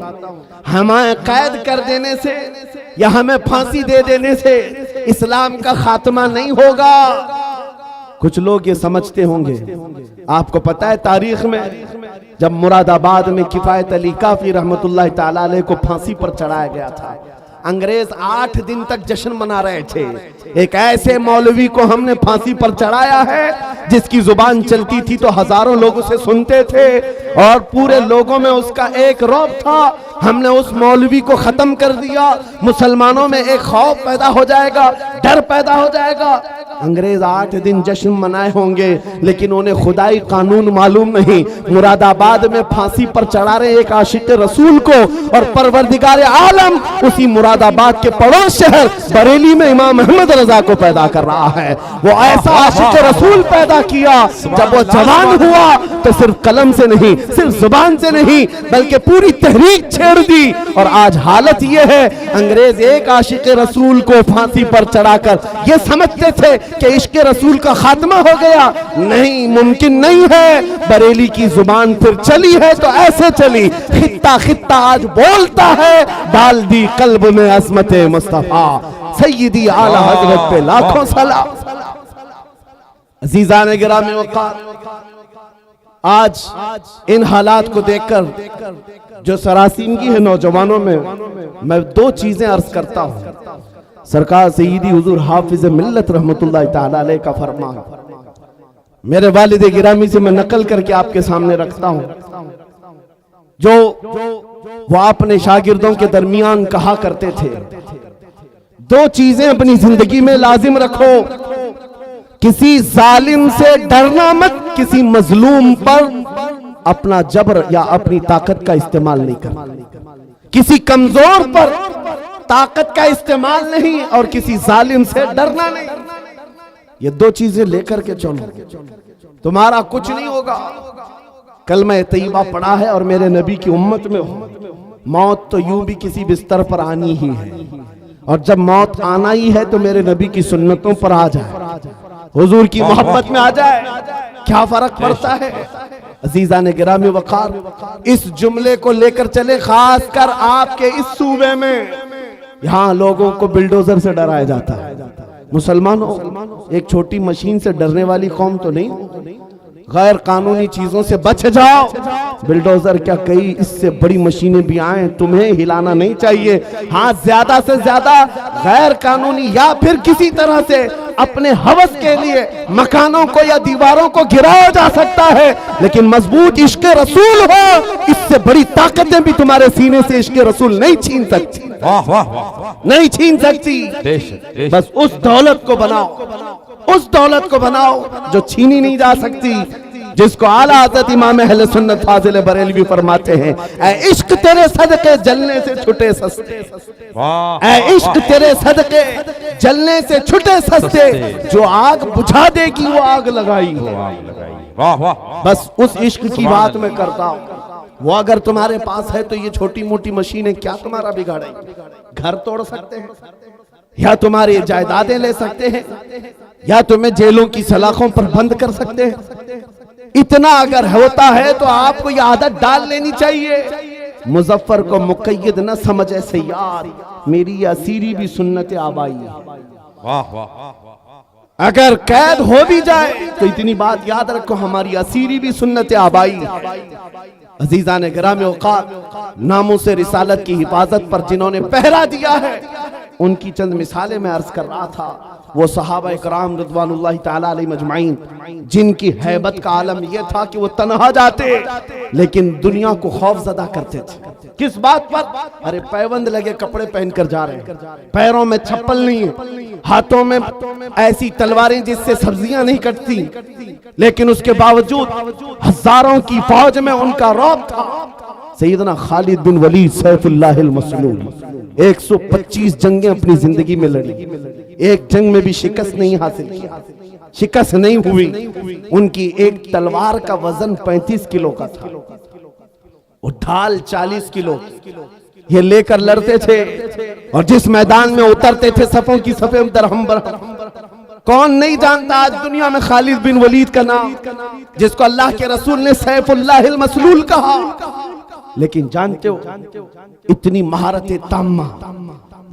हमें कैद कर देने से या हमें फांसी दे देने से इस्लाम का खात्मा नहीं होगा। कुछ लोग ये समझते होंगे, आपको पता है तारीख में जब मुरादाबाद में किफायत अली काफी रहमतुल्लाह ताला अलैह को फांसी पर चढ़ाया गया था, अंग्रेज 8 दिन तक जश्न मना रहे थे। एक ऐसे मौलवी को हमने फांसी पर चढ़ाया है जिसकी जुबान चलती थी तो हजारों लोग उसे सुनते थे और पूरे लोगों में उसका एक रौब था। हमने उस मौलवी को खत्म कर दिया। मुसलमानों में एक खौफ पैदा हो जाएगा, डर पैदा हो जाएगा। अंग्रेज 8 दिन जश्न मनाए होंगे लेकिन उन्हें खुदाई कानून मालूम नहीं। मुरादाबाद में फांसी पर चढ़ा रहे एक आशिक रसूल को और परवरदिगार आलम उसी मुरादाबाद के पड़ोस शहर बरेली में इमाम अहमद रजा को पैदा कर रहा है। वो ऐसा आशिक रसूल पैदा किया, जब वो जवान हुआ तो सिर्फ कलम से नहीं, सिर्फ जुबान से नहीं, बल्कि पूरी तहरीक छेड़ दी। और आज हालत ये है, अंग्रेज एक आशिक रसूल को फांसी पर चढ़ाकर ये समझते थे कि इश्क रसूल का खात्मा हो गया। नहीं, मुमकिन नहीं है। बरेली की जुबान फिर चली है तो ऐसे चली, खित्ता खित्ता आज बोलता है, डाल दी कल्ब में अज़मत मुस्तफा सय्यदी आला हजरत पे लाखों सलाम। अजीजान गिरामी वक़ार, आज इन हालात को देखकर जो सरासीमगी है नौजवानों में, मैं 2 चीजें अर्ज करता हूं। सरकार सय्यदी हुजूर हाफिज मिल्लत रहमतुल्लाह ताला अलैह का फरमान मेरे वालिद गिरामी से मैं नकल करके आपके सामने रखता हूं, जो वो अपने शागिर्दों के दरमियान कहा करते थे, 2 चीजें अपनी जिंदगी में लाजिम रखो। किसी जालिम से डरना मत, किसी मजलूम पर अपना जबर या अपनी ताकत का इस्तेमाल नहीं करना। किसी कमजोर पर ताकत का इस्तेमाल नहीं और किसी जालिम से डरना नहीं। ये 2 चीजें लेकर के चलो, तुम्हारा कुछ नहीं होगा। कलमा तैयबा पढ़ा है और मेरे नबी की उम्मत में हो, मौत तो यूं भी किसी बिस्तर पर आनी ही है और जब मौत आना ही है तो मेरे नबी की सुन्नतों पर आ जाए, हुजूर की मोहब्बत में आ जाए, क्या फर्क पड़ता है। अजीजा ने गिरामी वक़ार, इस जुमले को लेकर चले, खासकर आपके इस सूबे में, यहाँ लोगों को बिल्डोजर से डराया जाता है। मुसलमानों, एक छोटी मशीन से डरने वाली कौम तो नहीं, गैर कानूनी चीजों से बच जाओ। बिल्डोजर क्या, कई इससे बड़ी मशीनें भी आए, तुम्हें हिलाना नहीं चाहिए। हाँ, ज्यादा से ज्यादा गैर कानूनी या फिर किसी तरह से अपने हवस के लिए मकानों को या दीवारों को गिराया जा सकता है, लेकिन मजबूत इश्क रसूल हो, इससे बड़ी ताकतें भी तुम्हारे सीने से इश्क रसूल नहीं छीन सकती। वाह वाह वाह, नहीं छीन सकती। बस उस दौलत को बनाओ, उस दौलत को बनाओ जो छीनी नहीं जा सकती, जिसको आला हज़रत इमाम अहले सुन्नत फाजिल बरेलवी फरमाते हैं, ऐ इश्क तेरे सदके जलने से छुटे सस्ते, ऐ इश्क तेरे सदके जलने से छुटे सस्ते, जो आग बुझा देगी वो आग लगाई। वाह वाह, बस उस इश्क की बात मैं करता हूँ। वो अगर तुम्हारे पास है तो ये छोटी मोटी मशीनें क्या तुम्हारा बिगाड़ेंगी? घर तोड़ सकते हैं, या तुम्हारी जायदादें ले सकते हैं, या तुम्हें जेलों की सलाखों पर बंद कर सकते हैं। इतना अगर होता है तो आपको ये आदत डाल लेनी चाहिए। मुजफ्फर को मुक़य्यद न समझे सयार, मेरी असीरी भी सुन्नत आबाई। वाह वाह, अगर कैद हो भी जाए तो इतनी बात याद रखो, हमारी असीरी भी सुन्नत आबाई। अजीजान गिराम औकात, नामों से रिसालत की हिफाजत पर जिन्होंने पहरा दिया है, उनकी चंद मिसालें मैं अर्ज कर रहा था। वो सहाबा इकराम रिज़वानुल्लाहि ताला अलैहिम अजमाइन, जिनकी हैबत का आलम यह था कि वो तन्हा जाते लेकिन दुनिया को खौफजदा करते थे। किस बात पर? अरे पैबंद लगे कपड़े पहनकर जा रहे हैं, पैरों में चप्पल नहीं है, हाथों में ऐसी तलवारें जिससे सब्जियां नहीं कटती, लेकिन उसके बावजूद हजारों की फौज में उनका रौब था। सैयदना खालिद बिन वलीद सैफुल्लाहिल मसलूल 125 जंगें अपनी जिंदगी में लड़ी, एक जंग में भी शिकस्त नहीं हासिल की, शिकस्त नहीं हुई। उनकी एक तलवार का वजन 35 किलो का था, वो ढाल 40 किलो, ये लेकर लड़ते थे और जिस मैदान में उतरते थे सफों की सफे दरहम बरहम। कौन नहीं जानता आज दुनिया में खालिद बिन वलीद का नाम, जिसको अल्लाह के रसूल ने सैफुल्लाहिल मसलूल कहा। लेकिन जानते हो, इतनी महारत ताम्मा,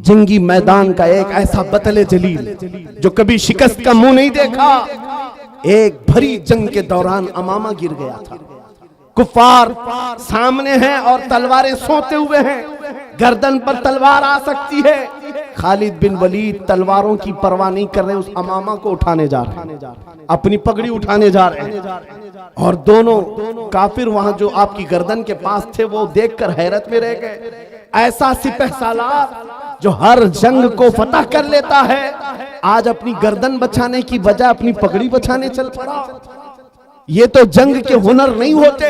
जंगी मैदान का एक ऐसा बतले जलील जो कभी शिकस्त का मुंह नहीं देखा, एक भरी जंग के दौरान अमामा गिर गया था। कुफार सामने हैं और तलवारें सोते हुए हैं, गर्दन पर तलवार आ सकती है। खालिद बिन वलीद तलवारों की परवाह नहीं कर रहे, उस अमामा को उठाने जा रहे हैं, अपनी पगड़ी उठाने जा रहे हैं। और दोनों काफिर वहां जो आपकी गर्दन के पास थे वो देखकर हैरत में रह गए। ऐसा सिपहसालार जो हर जंग को फतह कर लेता है, आज अपनी गर्दन बचाने की बजाय अपनी पगड़ी बचाने चल पड़ा। ये तो जंग के हुनर नहीं होते,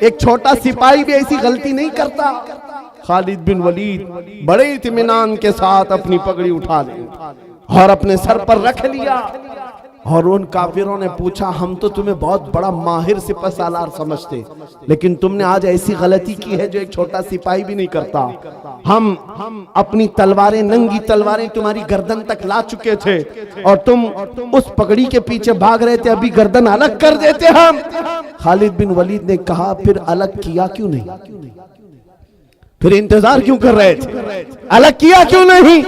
एक छोटा सिपाही भी ऐसी गलती नहीं करता। खालिद बिन वलीद बड़े इत्मीनान के साथ अपनी पगड़ी उठा ली और अपने सर पर रख लिया। और उन काफिरों ने पूछा, हम तो तुम्हें बहुत बड़ा माहिर सिपहसालार समझते, लेकिन तुमने आज ऐसी गलती की है जो एक छोटा सिपाही भी नहीं करता। हम अपनी तलवारें, नंगी तलवारें तुम्हारी गर्दन तक ला चुके थे और तुम उस पगड़ी के पीछे भाग रहे थे, अभी गर्दन अलग कर देते हम। खालिद बिन वलीद ने कहा, फिर अलग किया क्यों नहीं? फिर इंतजार क्यों कर रहे थे? अलग किया क्यों नहीं?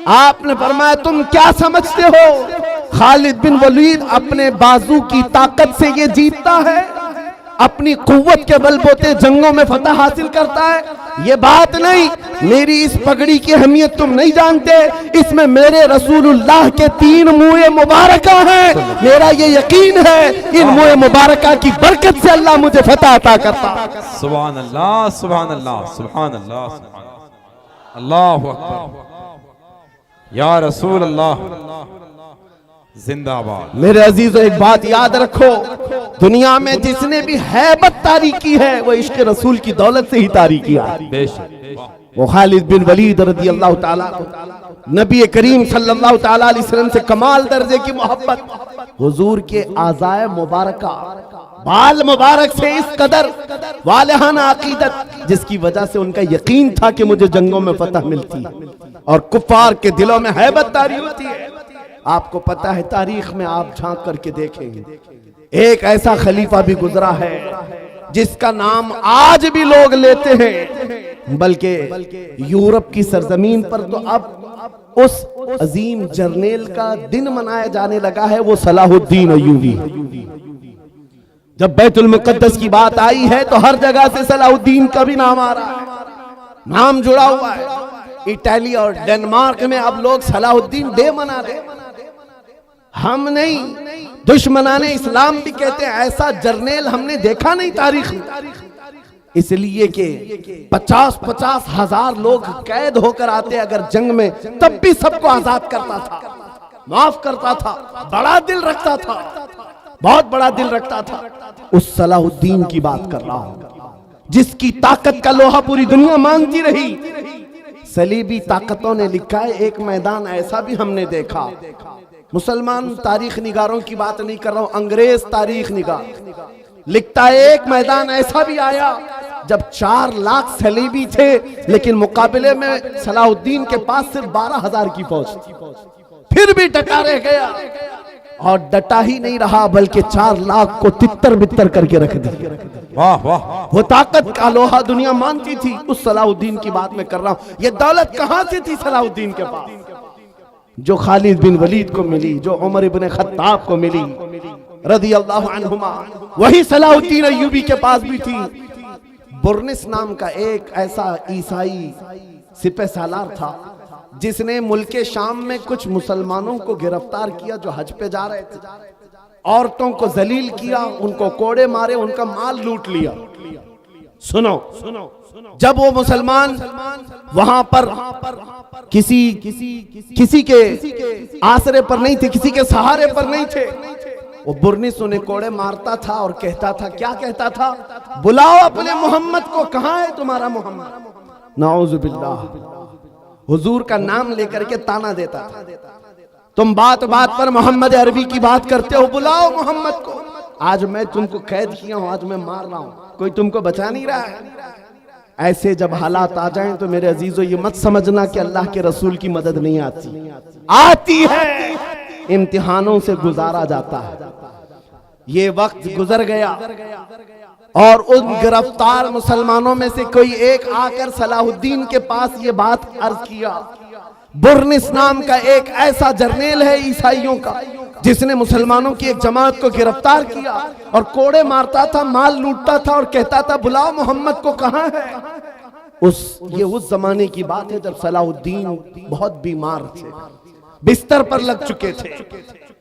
आपने फरमाया, तुम क्या समझते हो? खालिद बिन वलीद अपने बाजू की ताकत से ये जीतता है, अपनी कुव्वत के बलबूते जंगों में फतह हासिल करता है। ये बात नहीं, मेरी इस पगड़ी की अहमियत तुम नहीं जानते, इसमें मेरे रसूलुल्लाह के 3 मुँह मुबारका हैं। मेरा ये यकीन है, इन मुँह मुबारका की बरकत से अल्लाह मुझे फतह अता करता। सुभान अल्लाह, सुभान अल्लाह, सुभान अल्लाह, अल्लाहु अकबर, या रसूल अल्लाह जिंदाबाद। मेरे अजीजों, एक बात याद रखो, दुनिया में जिसने भी हैबत तारी की है वो इश्क रसूल की दौलत से ही तारी किया। वो खालिद बिन वलीद रज़ी अल्लाह ताला, नबी करीम सल्लल्लाहु ताला अलैहि वसल्लम से कमाल दर्जे की मोहब्बत, हुजूर के आज़ाए मुबारका, बाल मुबारक से इस कदर वालिहाना अकीदत, जिसकी वजह से उनका यकीन था कि मुझे जंगों में फतह मिलती और कुफार के दिलों में हैबत तारी होती है। आपको पता है, तारीख में आप झांक करके देखेंगे, एक ऐसा खलीफा भी गुजरा है जिसका नाम आज भी लोग लेते हैं, बल्कि यूरोप की सरजमीन पर तो अब उस अजीम जर्नेल का दिन मनाया जाने लगा है, वो सलाहुद्दीन अय्यूबी। जब बैतुल मुकद्दस की बात आई है तो हर जगह से सलाहुद्दीन का भी नाम आ रहा है, नाम जुड़ा हुआ है। इटली और डेनमार्क में अब लोग सलाहुद्दीन डे मना रहे। हम नहीं, दुश्मनाने इस्लाम भी कहते हैं ऐसा जर्नेल हमने देखा नहीं तारीख में। इसलिए कि 50-50 हजार लोग कैद होकर आते अगर जंग में, तब भी सबको आजाद करता था। माफ करता था, बड़ा दिल रखता था, बहुत बड़ा दिल रखता था। उस सलाहुद्दीन की बात कर रहा हूं जिसकी ताकत का लोहा पूरी दुनिया मांगती रही। सलीबी ताकतों ने लिखा है, एक मैदान ऐसा भी हमने देखा, मुसलमान तारीख निगारों की बात नहीं कर रहा हूं, अंग्रेज तारीख निगार लिखता है, एक मैदान ऐसा भी आया जब 4 लाख सलीबी थे, लेकिन मुकाबले में सलाहुद्दीन के पास सिर्फ 12,000 की फौज थी। फिर भी डटा रह गया, और डटा ही नहीं रहा बल्कि 4 लाख को तितर बितर करके रख दिया। वाह वाह, वो ताकत का लोहा दुनिया मानती थी। उस सलाहुद्दीन की बात मैं कर रहा हूं। ये दौलत कहां से थी सलाहुद्दीन के पास? जो खालिद बिन वलीद को मिली, जो उमर इब्न खत्ताब को मिली रज़ी अल्लाहु अन्हुमा, वही सलाहुद्दीन अय्यूबी के पास भी थी। बुर्निस नाम का एक ऐसा ईसाई सिपह सालार था जिसने मुल्क शाम में कुछ मुसलमानों को गिरफ्तार किया जो हज पे जा रहे थे। औरतों को जलील किया, उनको कोड़े मारे, उनका माल लूट लिया। सुनो, जब वो मुसलमान वहां पर किसी के आसरे पर नहीं थे, किसी के सहारे पर नहीं थे, वो बुर्निस उन्हें कोड़े मारता था और कहता था, क्या कहता था? बुलाओ अपने मोहम्मद को, कहां है तुम्हारा मोहम्मद? नाऊज़ु बिल्लाह, हुजूर का नाम लेकर के ताना देता था। तुम बात बात पर मोहम्मद अरबी की बात करते हो, बुलाओ मोहम्मद को। आज मैं तुमको कैद किया हूं, आज मैं मार रहा हूं, कोई तुमको बचा नहीं रहा है। ऐसे जब हालात आ जाएं तो मेरे अजीजों ये मत समझना कि अल्लाह के रसूल की मदद नहीं आती, आती है, इम्तिहानों से गुजारा जाता है। ये वक्त गुजर गया और उन गिरफ्तार मुसलमानों में से कोई एक आकर सलाहुद्दीन के पास ये बात अर्ज किया। बुर्निस नाम का एक ऐसा जर्नेल है ईसाइयों का जिसने मुसलमानों की एक जमात को गिरफ्तार किया और कोड़े मारता था, माल लूटता था और कहता था, बुलाओ मोहम्मद को, कहां है? ये उस जमाने की बात है जब सलाहुद्दीन बहुत बीमार थे, बिस्तर पर लग चुके थे,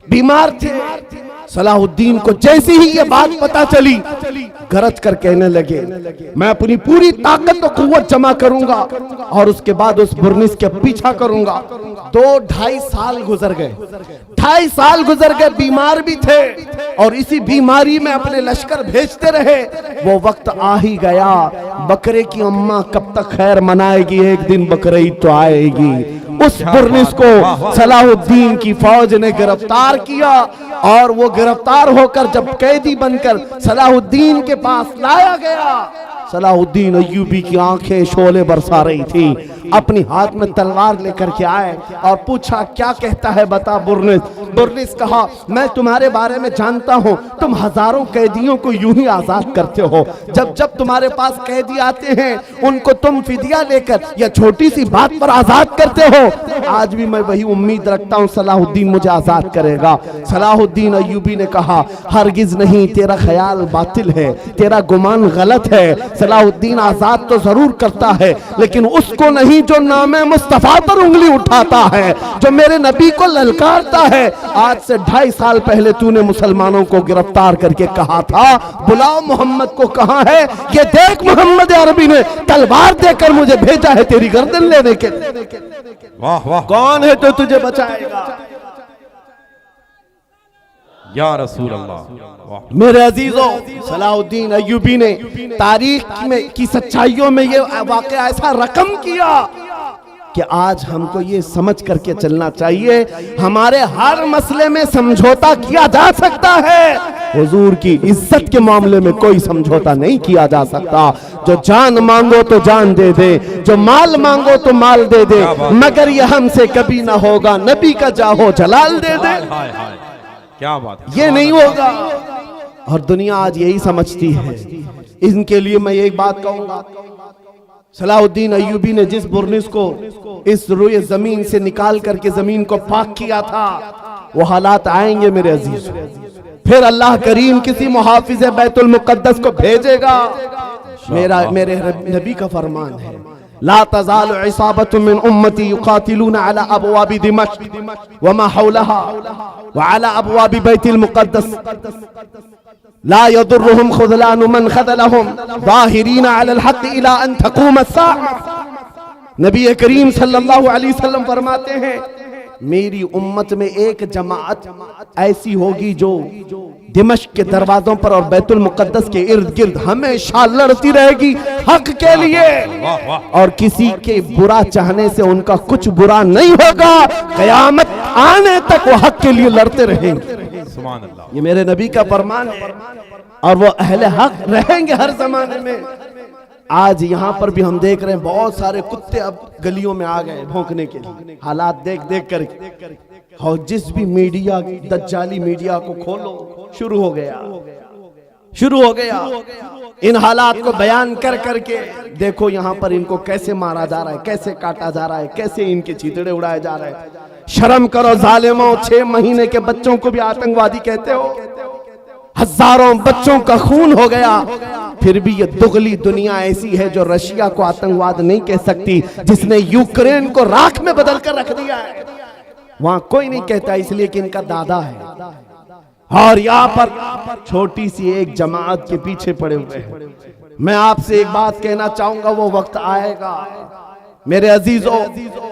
बीमार थे। सलाहुद्दीन को जैसे ही ये बात पता चली, गरज कर कहने लगे, मैं अपनी पूरी ताकत और कुव्वत जमा करूंगा और उसके बाद उस बुर्निस के पीछा करूंगा। 2-2.5 साल गुजर गए, 2.5 साल गुजर गए, बीमार भी थे और इसी बीमारी में अपने लश्कर भेजते रहे। वो वक्त आ ही गया, बकरे की अम्मा कब तक खैर मनाएगी, एक दिन बकरीद तो आएगी। उस बुर्निस को सलाहुद्दीन की फौज ने गिरफ्तार किया और वो गिरफ्तार होकर जब कैदी बनकर सलाहुद्दीन के पास लाया गया, सलाहुद्दीन अय्यूबी की आंखें शोले बरसा रही थी। अपनी हाथ में तलवार लेकर के आए और पूछा, क्या कहता है बता बुर्निस। बुर्निस कहा, मैं तुम्हारे बारे में जानता हूं, तुम हजारों कैदियों को यूं ही आजाद करते हो। जब जब तुम्हारे पास कैदी आते हैं उनको तुम फिदिया लेकर या छोटी सी बात पर आजाद करते हो। आज भी मैं वही उम्मीद रखता हूं सलाहुद्दीन मुझे आजाद करेगा। सलाहुद्दीन अय्यूबी ने कहा, हरगिज नहीं, तेरा ख्याल बातिल है, तेरा गुमान गलत है। सलाहुद्दीन आजाद तो जरूर करता है, लेकिन उसको नहीं जो नामे मुस्तफा पर उंगली उठाता है, जो मेरे नबी को ललकारता है। आज से 2.5 साल पहले तूने मुसलमानों को गिरफ्तार करके कहा था, बुलाओ मोहम्मद को, कहां है? ये देख, मोहम्मद अरबी ने तलवार देकर मुझे भेजा है तेरी गर्दन लेने के। वाह वाह, कौन है तो तुझे बचाएगा? या रसूल अल्लाह। मेरे अजीजों, सलाहुद्दीन अय्यूबी ने तारीख में की सच्चाइयों में ये वाकया ऐसा रकम किया कि आज हमको ये समझ करके चलना चाहिए, हमारे हर मसले में समझौता किया जा सकता है, हुजूर की इज्जत के मामले में कोई समझौता नहीं किया जा सकता। जो जान मांगो तो जान दे दे, जो माल मांगो तो माल दे दे, मगर ये हमसे कभी ना होगा, नबी का जाहो जलाल दे दे। क्या बात है, ये नहीं होगा। और दुनिया आज यही समझती है। इनके लिए मैं एक बात कहूंगा, सलाहुद्दीन अय्यूबी ने जिस बुर्निस को इस रुए जमीन से निकाल करके जमीन को पाक किया था, वो हालात आएंगे मेरे अजीज। फिर अल्लाह करीम किसी मुहाफिज बैतुल मुकद्दस को भेजेगा। मेरे नबी का फरमान है, ला तज़ालु इसाबतुम मिन उम्मती युकातिलूना अला अबवाबि दिमश्क व मा हौलहा व अला अबवाबि बैतिल मुकद्दस ला यदुर्रुहुम खुज़लानु मन खज़लहुम ज़ाहिरीना अलल हक़ इला अन तक़ूम अस्साअ। नबी करीम सल्लल्लाहु अलैहि वसल्लम फरमाते हैं, मेरी उम्मत में एक जमात ऐसी होगी जो दिमश्क के दरवाजों पर और बैतुल मुकद्दस के इर्द गिर्द हमेशा लड़ती रहेगी हक के लिए, और किसी के बुरा चाहने से उनका कुछ बुरा नहीं होगा। कयामत आने तक वो हक के लिए लड़ते रहेंगे। सुभान अल्लाह। ये मेरे नबी का फरमान है, और वो अहले हक रहेंगे हर जमाने में। आज यहाँ पर भी हम देख रहे हैं बहुत सारे कुत्ते अब गलियों में आ गए भौंकने के लिए, हालात देख देख कर। और जिस भी मीडिया, दज्जाली मीडिया को खोलो, शुरू हो गया इन हालात को बयान कर करके। देखो यहाँ पर इनको कैसे मारा जा रहा है, कैसे काटा जा रहा है, कैसे इनके चीतड़े उड़ाए जा रहे हैं। शर्म करो जालिमों, 6 महीने के बच्चों को भी आतंकवादी कहते हो। हजारों बच्चों का खून हो गया, फिर भी ये दुगली दुनिया ऐसी है जो रशिया को आतंकवाद नहीं कह सकती, जिसने यूक्रेन को राख में बदल कर रख दिया है। वहां कोई नहीं कहता, इसलिए कि इनका दादा है। और यहाँ पर छोटी सी एक जमात के पीछे पड़े हुए हैं। मैं आपसे एक बात कहना चाहूंगा, वो वक्त आएगा मेरे अजीजों,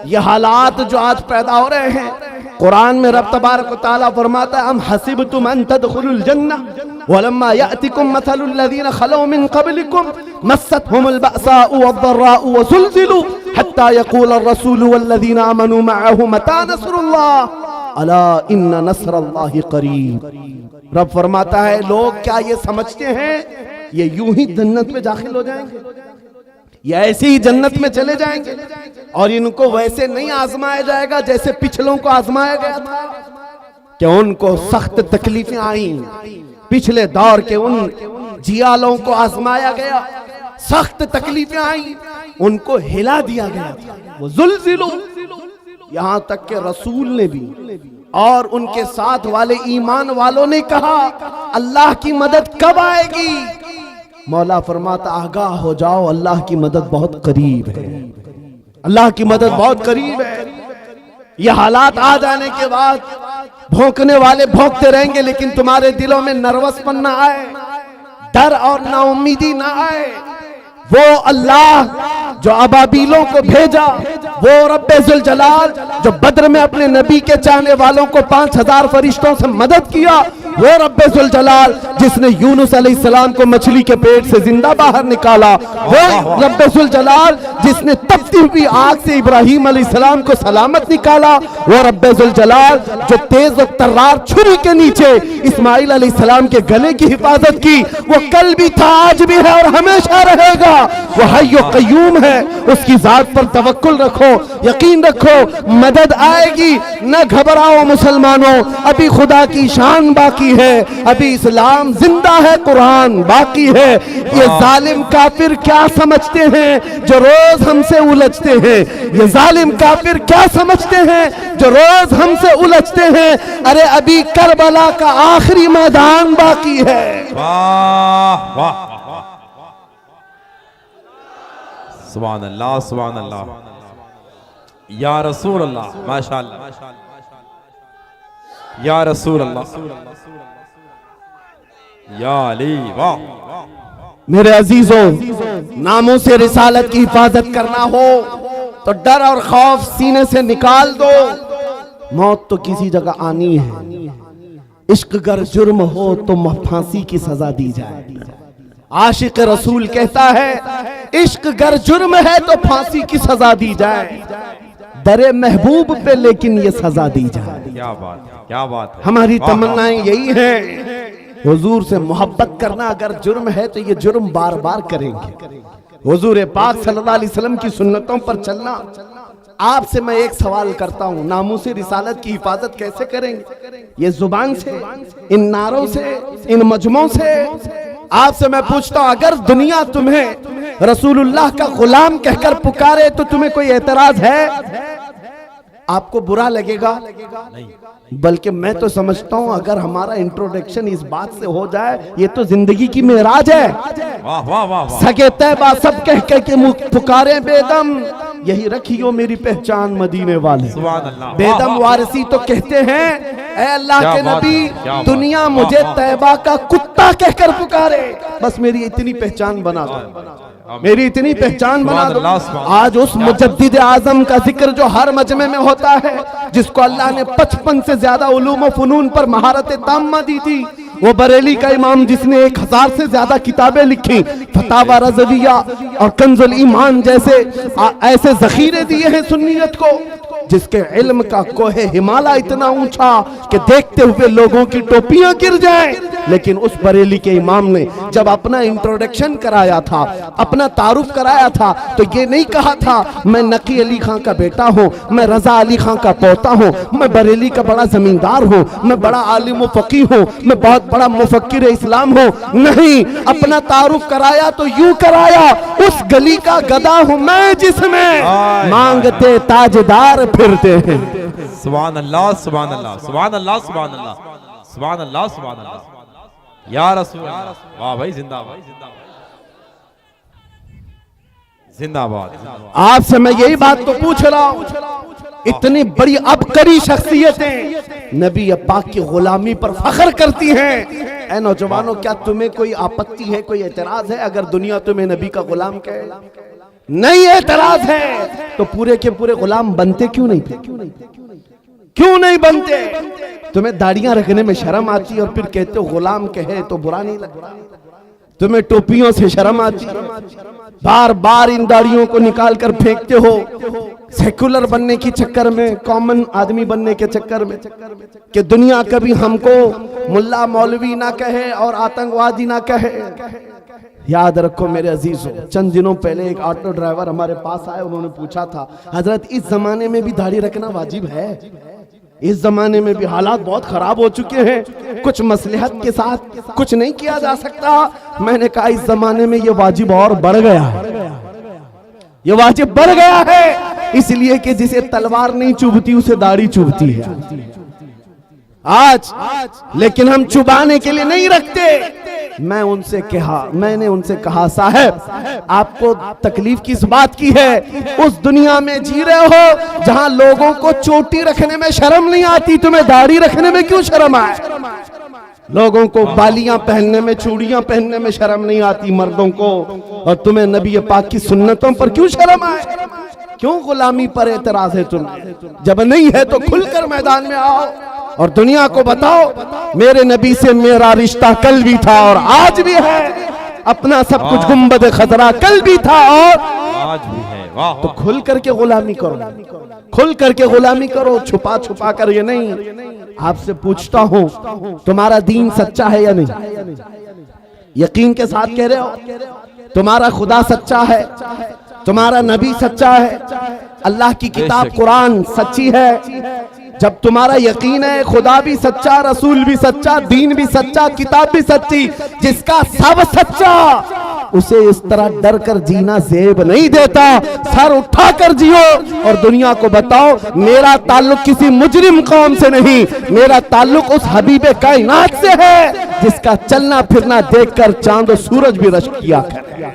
ये हालात जो आज पैदा हो रहे हैं, कुरान में रब तबारक व तआला फरमाता है, अम हसिबतुम अन तदखुलुल जन्नह वलम्मा यातिकुम मसलुल लज़ीना खलौ मिन क़ब्लिकुम मस्सतहुमुल बअसाउ वद्दर्राउ वज़ुलज़िलू हत्ता यक़ूलर रसूलु वल्लज़ीना आमनू मअहु मता नस्रुल्लाह अला इन्ना नस्रल्लाहि क़रीब। रब फरमाता है, लोग क्या ये समझते हैं ये यूं ही जन्नत में दाखिल हो जाएंगे, ये ऐसे ही जन्नत में चले जाएंगे, और इनको वैसे नहीं आजमाया जाएगा जैसे पिछलों को आजमाया गया था। कि उनको सख्त तकलीफें आई, पिछले दौर के उन जियालों को आजमाया गया, सख्त तकलीफें आई, उनको हिला दिया गया था। वो जुल्जिलू, यहां तक के रसूल ने भी और उनके साथ वाले ईमान वालों ने कहा, अल्लाह की मदद कब आएगी? मौला फरमाता, आगाह हो जाओ, अल्लाह की मदद बहुत करीब है, अल्लाह की मदद बहुत करीब है। ये हालात आ जाने के बाद भौंकने वाले भौंकते रहेंगे, लेकिन तुम्हारे दिलों में नर्वसपन ना आए, डर और नाउम्मीदी ना आए। वो अल्लाह जो अबाबीलों को भेजा, वो रब्बे जुल जलाल जो बद्र में अपने नबी के चाहने वालों को 5000 फरिश्तों से मदद किया, वो रब्बे जुल जलाल जिसने यूनुस अलैहिस्सलाम को मछली के पेट से जिंदा बाहर निकाला, वो रब्बे जुल जलाल जिसने तपती हुई आग से इब्राहिम अलैहिस्सलाम को सलामत निकाला, वो रब्बे जुल जलाल जो तेज और तर्रार छुरी के नीचे इस्माइल अलैहिस्सलाम के गले की हिफाजत की, वो कल भी था, आज भी है और हमेशा रहेगा। वो हय्यो कय्यूम है, उसकी जात पर तवक्कुल रखो, यकीन रखो, मदद आएगी। न घबराओ मुसलमानों, अभी खुदा की शान बाकी है, अभी इस्लाम जिंदा है, कुरान बाकी है। ये जालिम काफिर क्या समझते हैं जो रोज हमसे उलझते हैं? ये जालिम काफिर क्या समझते हैं जो रोज हमसे उलझते हैं? अरे अभी करबला का आखिरी मैदान बाकी है। वाह वाह, सुभान अल्लाह, सुभान अल्लाह, या रसूल अल्लाह, माशाअल्लाह, या रसूल अल्लाह, या अली, वाह। मेरे अजीजों, नामों से रिसालत की हिफाजत करना हो तो डर और खौफ सीने से निकाल दो। मौत तो किसी जगह आनी है। इश्क गर जुर्म हो तो फांसी की सजा दी जाए। आशिक रसूल कहता है, इश्क गर जुर्म है तो फांसी की सजा दी जाए, दरे महबूब पे लेकिन ये सजा दी जाए। क्या बात है, क्या बात है। हमारी तमन्नाएं यही हैं, हुजूर से मोहब्बत करना अगर जुर्म है तो ये जुर्म बार बार करेंगे। हुजूर पाक सल्लल्लाहु अलैहि वसल्लम की सुन्नतों पर चलना। आपसे मैं एक सवाल करता हूं, नामूसे रिसालत की हिफाजत कैसे करेंगे? ये जुबान से, इन नारों से, इन मजमों से? आपसे मैं पूछता हूं, अगर दुनिया तुम्हें रसूलुल्लाह का गुलाम कहकर पुकारे तो तुम्हें कोई एतराज है? आपको बुरा लगेगा? नहीं। बल्कि मैं तो समझता हूं अगर हमारा इंट्रोडक्शन इस बात से हो जाए, ये तो जिंदगी की मेराज है। वाह वाह वाह, सगे तैबा सब कह के मुख पुकारे बेदम, यही रखियो मेरी पहचान मदीने वाले। बेदम वारसी तो कहते हैं, ऐ अल्लाह के नबी, दुनिया मुझे तैबा का कुत्ता कहकर पुकारे, बस मेरी इतनी पहचान बना दो। मेरी इतनी पहचान बना दो। सुभान अल्लाह। आज उस मुजद्दिद आजम का जिक्र जो हर मजमे में होता है, जिसको अल्लाह ने 55 से ज्यादा उलूम व फनून पर महारत ताम्मा दी थी, वो बरेली का इमाम जिसने 1000 से ज्यादा किताबें लिखी, फतावा रज़विया और कंजुल ईमान जैसे ऐसे जखीरे दिए हैं सुन्नियत को, जिसके इल्म का कोहे हिमालय इतना ऊंचा कि देखते हुए लोगों की टोपियां गिर जाएं। लेकिन उस बरेली के इमाम ने जब अपना इंट्रोडक्शन कराया था, अपना तारुफ कराया था, तो ये नहीं कहा था मैं नकी अली खां का बेटा हूँ, मैं रजा अली खां का पोता हूँ, मैं बरेली का बड़ा जमींदार हूँ, मैं बड़ा आलिम व फकीह हूँ, मैं बहुत बड़ा मुफक्किर इस्लाम हूँ। नहीं, अपना तारुफ कराया तो यूं कराया, उस गली का गधा हूँ मैं जिसमें मांगते ताजदार फिरते हैं। सुभान अल्लाह सुभान अल्लाह सुभान अल्लाह सुभान अल्लाह सुभान अल्लाह सुभान अल्लाह या रसूल अल्लाह। वाह भाई, जिंदाबाद जिंदाबाद। आपसे मैं यही बात तो पूछ रहा हूँ, इतनी बड़ी अबकरी शख्सियतें नबी पाक की गुलामी पर फख्र करती हैं। ऐ नौजवानों, क्या तुम्हें कोई आपत्ति है, कोई एतराज है अगर दुनिया तुम्हें नबी का गुलाम कहे? नहीं एतराज है तो पूरे के पूरे गुलाम बनते क्यों नहीं थे? क्यों नहीं बनते? तुम्हें दाढ़ियां रखने में शर्म आती और फिर कहते हो गुलाम कहे तो बुरा नहीं लगता। तुम्हें टोपियों से शर्म आती, बार बार इन दाढ़ियों को निकाल कर फेंकते हो सेकुलर बनने के चक्कर में, कॉमन आदमी बनने के चक्कर में, कि दुनिया कभी हमको मुल्ला मौलवी ना कहे और आतंकवादी ना कहे। याद रखो मेरे अजीजों, चंद दिनों पहले एक ऑटो ड्राइवर हमारे पास आए, उन्होंने पूछा था, हजरत इस जमाने में भी दाढ़ी रखना वाजिब है? इस जमाने में भी हालात बहुत खराब हो चुके हैं, कुछ मसलहत के साथ कुछ नहीं किया जा सकता? मैंने कहा इस जमाने में ये वाजिब और बढ़ गया है, ये वाजिब बढ़ गया है, इसलिए कि जिसे तलवार नहीं चुभती उसे दाढ़ी चुभती है आज। लेकिन हम चुबाने के लिए नहीं रखते। मैंने उनसे कहा साहब, आपको तकलीफ किस बात की है? उस दुनिया में जी रहे हो जहां लोगों को चोटी रखने में शर्म नहीं आती, तुम्हें दाढ़ी रखने में क्यों शर्म आए? लोगों को बालियां पहनने में, चूड़ियां पहनने में शर्म नहीं आती मर्दों को, और तुम्हें नबी पाक की सुन्नतों पर क्यों शर्म आए? क्यों गुलामी पर एतराज है तुम्हें? जब नहीं है तो खुलकर मैदान में आओ और दुनिया को बताओ मेरे नबी से मेरा रिश्ता कल भी था और आज भी है, अपना सब कुछ गुंबद खतरा कल भी था और आज भी है। वाह, तो खुल करके गुलामी करो, खुल करके गुलामी करो, छुपा छुपा कर ये नहीं। आपसे पूछता हूँ, तुम्हारा दीन सच्चा है या नहीं? यकीन के साथ कह रहे हो? तुम्हारा खुदा सच्चा है, तुम्हारा नबी सच्चा है, अल्लाह की किताब कुरान सच्ची है? जब तुम्हारा यकीन है खुदा भी सच्चा, रसूल भी सच्चा, दीन भी सच्चा, किताब भी सच्ची, जिसका सब सच्चा, उसे इस तरह डर कर जीना जेब नहीं देता। सर उठा कर जियो और दुनिया को बताओ मेरा ताल्लुक किसी मुजरिम कौम से नहीं, मेरा ताल्लुक उस हबीबे कायनात से है जिसका चलना फिरना देखकर चांद और सूरज भी रश्क किया करे,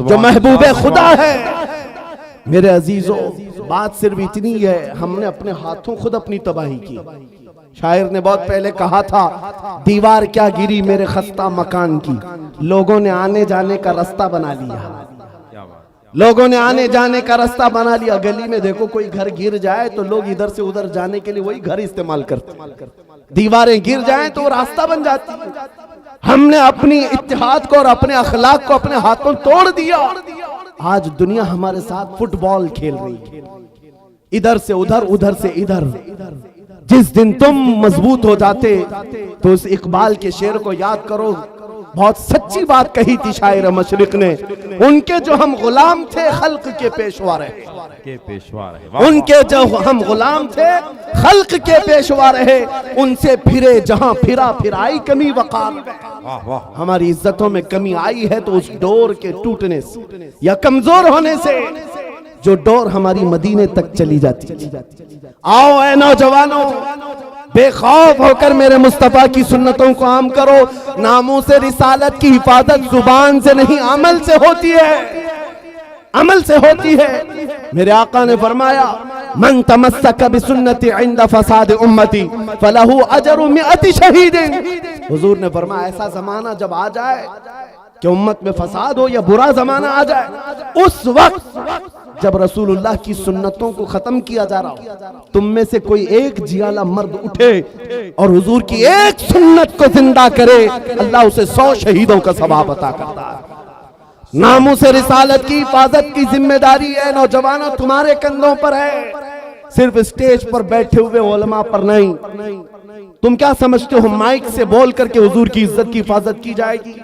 जो महबूबे खुदा है। मेरे अजीजों, बात सिर्फ इतनी है, हमने अपने हाथों खुद अपनी तबाही की। शायर ने बहुत पहले कहा था, दीवार क्या गिरी मेरे खस्ता मकान की, लोगों ने आने जाने का रास्ता बना लिया, लोगों ने आने जाने का रास्ता बना लिया। गली में देखो कोई घर गिर जाए तो लोग इधर से उधर जाने के लिए वही घर इस्तेमाल करते, दीवारें गिर जाएं तो रास्ता बन जाती। हमने अपनी इत्तेहाद को और अपने अखलाक को अपने हाथों तोड़ दिया। आज दुनिया हमारे साथ फुटबॉल खेल रही है, इधर से उधर, उधर से इधर। जिस दिन तुम मजबूत हो जाते तो उस इकबाल के शेर को याद करो, बहुत सच्ची बात कही थी शायर मशरिक ने, उनके जो हम गुलाम थे खल्क के पेशवा रहे, उनके जो हम गुलाम थे खल्क के पेशवा रहे, उनसे फिरे जहां फिरा फिर आई कमी वकार। हमारी इज्जतों में कमी आई है तो उस डोर के टूटने से या कमजोर होने से जो डोर हमारी मदीने तक चली जाती। आओ ऐ नौजवानों, बेखौफ होकर मेरे मुस्तफा की सुन्नतों को आम करो। नामों से रिसालत की हिफाजत जुबान से नहीं अमल से होती है, अमल से होती है। मेरे आका ने फरमाया, मन तमस्सक बिसुन्नती इंद फसाद उम्मती फलहु अजरु मिअति शहीदिन। हुजूर ने फरमाया, ऐसा जमाना जब आ जाए कि उम्मत में फसाद हो या बुरा जमाना आ जाए, उस वक्त जब रसूलुल्लाह की सुन्नतों को खत्म किया जा रहा हो, तुम में से कोई एक जियाला मर्द उठे और हुजूर की एक सुन्नत को जिंदा करे, अल्लाह उसे 100 शहीदों का सवाब अता करता है। नामूस रिसालत की हिफाजत की जिम्मेदारी है नौजवानों तुम्हारे कंधों पर है, सिर्फ स्टेज पर बैठे हुए उलमा पर नहीं। तुम क्या समझते हो माइक से बोल करके हुजूर की इज्जत की हिफाजत की जाएगी?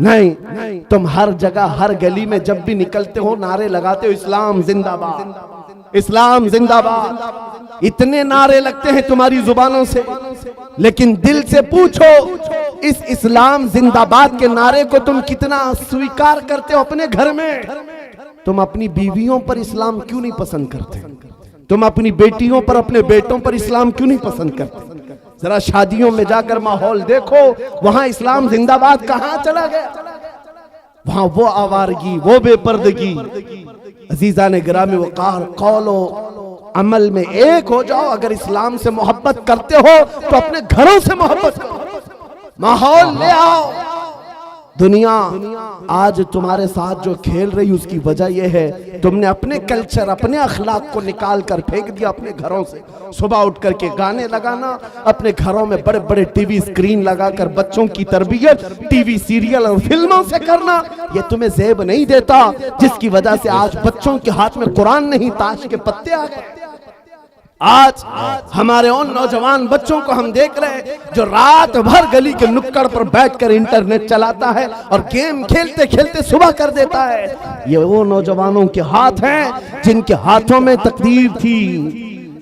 नहीं, तुम हर जगह हर गली में जब भी निकलते हो नारे लगाते हो, इस्लाम जिंदाबाद, इस्लाम जिंदाबाद। इतने नारे लगते हैं तुम्हारी जुबानों से, लेकिन दिल से पूछो इस इस्लाम जिंदाबाद के नारे को तुम कितना स्वीकार करते हो अपने घर में? तुम अपनी बीवियों पर इस्लाम क्यों नहीं पसंद करते? तुम अपनी बेटियों पर, अपने बेटों पर इस्लाम क्यों नहीं पसंद करते? जरा शादियों में जाकर माहौल देखो, वहां इस्लाम जिंदाबाद कहां चला गया? वहां वो आवारगी, वो बेपर्दगी। अजीजा ने गिरामी वक़ार, कौलो अमल में एक हो जाओ। अगर इस्लाम से मोहब्बत करते हो तो अपने घरों से मोहब्बत करो, माहौल ले आओ। दुनिया आज तुम्हारे साथ जो खेल रही उसकी वजह यह है तुमने अपने कल्चर, अपने अखलाक को निकाल कर फेंक दिया अपने घरों से। सुबह उठ करके गाने लगाना, अपने घरों में बड़े बड़े टीवी स्क्रीन लगाकर बच्चों की तरबियत टीवी सीरियल और फिल्मों से करना, ये तुम्हें ज़ेब नहीं देता, जिसकी वजह से आज बच्चों के हाथ में कुरान नहीं ताश के पत्ते आ गए। आज हमारे उन नौजवान बच्चों को हम देख रहे हैं जो रात भर गली के नुक्कड़ पर बैठकर इंटरनेट चलाता है और गेम खेलते खेलते सुबह कर देता है। ये वो नौजवानों के हाथ हैं जिनके हाथों में तकदीर थी,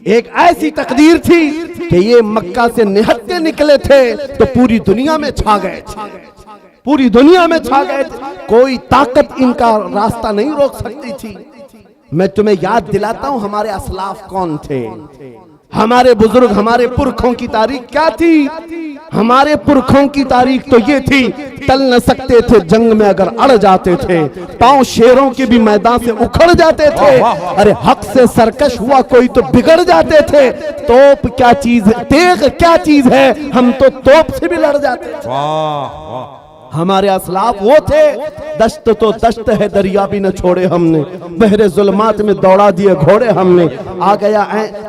एक ऐसी तकदीर थी कि ये मक्का से निहत्ते निकले थे तो पूरी दुनिया में छा गए थे, पूरी दुनिया में छा गए थे। कोई ताकत इनका रास्ता नहीं रोक सकती थी। मैं तुम्हें याद दिलाता हूं हमारे असलाफ कौन थे, हमारे बुजुर्ग, हमारे पुरखों की तारीख क्या थी। हमारे पुरखों की तारीख तो ये थी, टल न सकते थे जंग में अगर अड़ जाते थे, पांव शेरों के भी मैदान से उखड़ जाते थे। अरे हक से सरकश हुआ कोई तो बिगड़ जाते थे। तोप क्या चीज है, तेग क्या चीज है, हम तो तोप से भी लड़ जाते थे। हमारे असलाफ वो थे, दश्त तो दश्त है दरिया भी न छोड़े हमने, बहरे जुल्मात में दौड़ा दिए घोड़े हमने। आ गया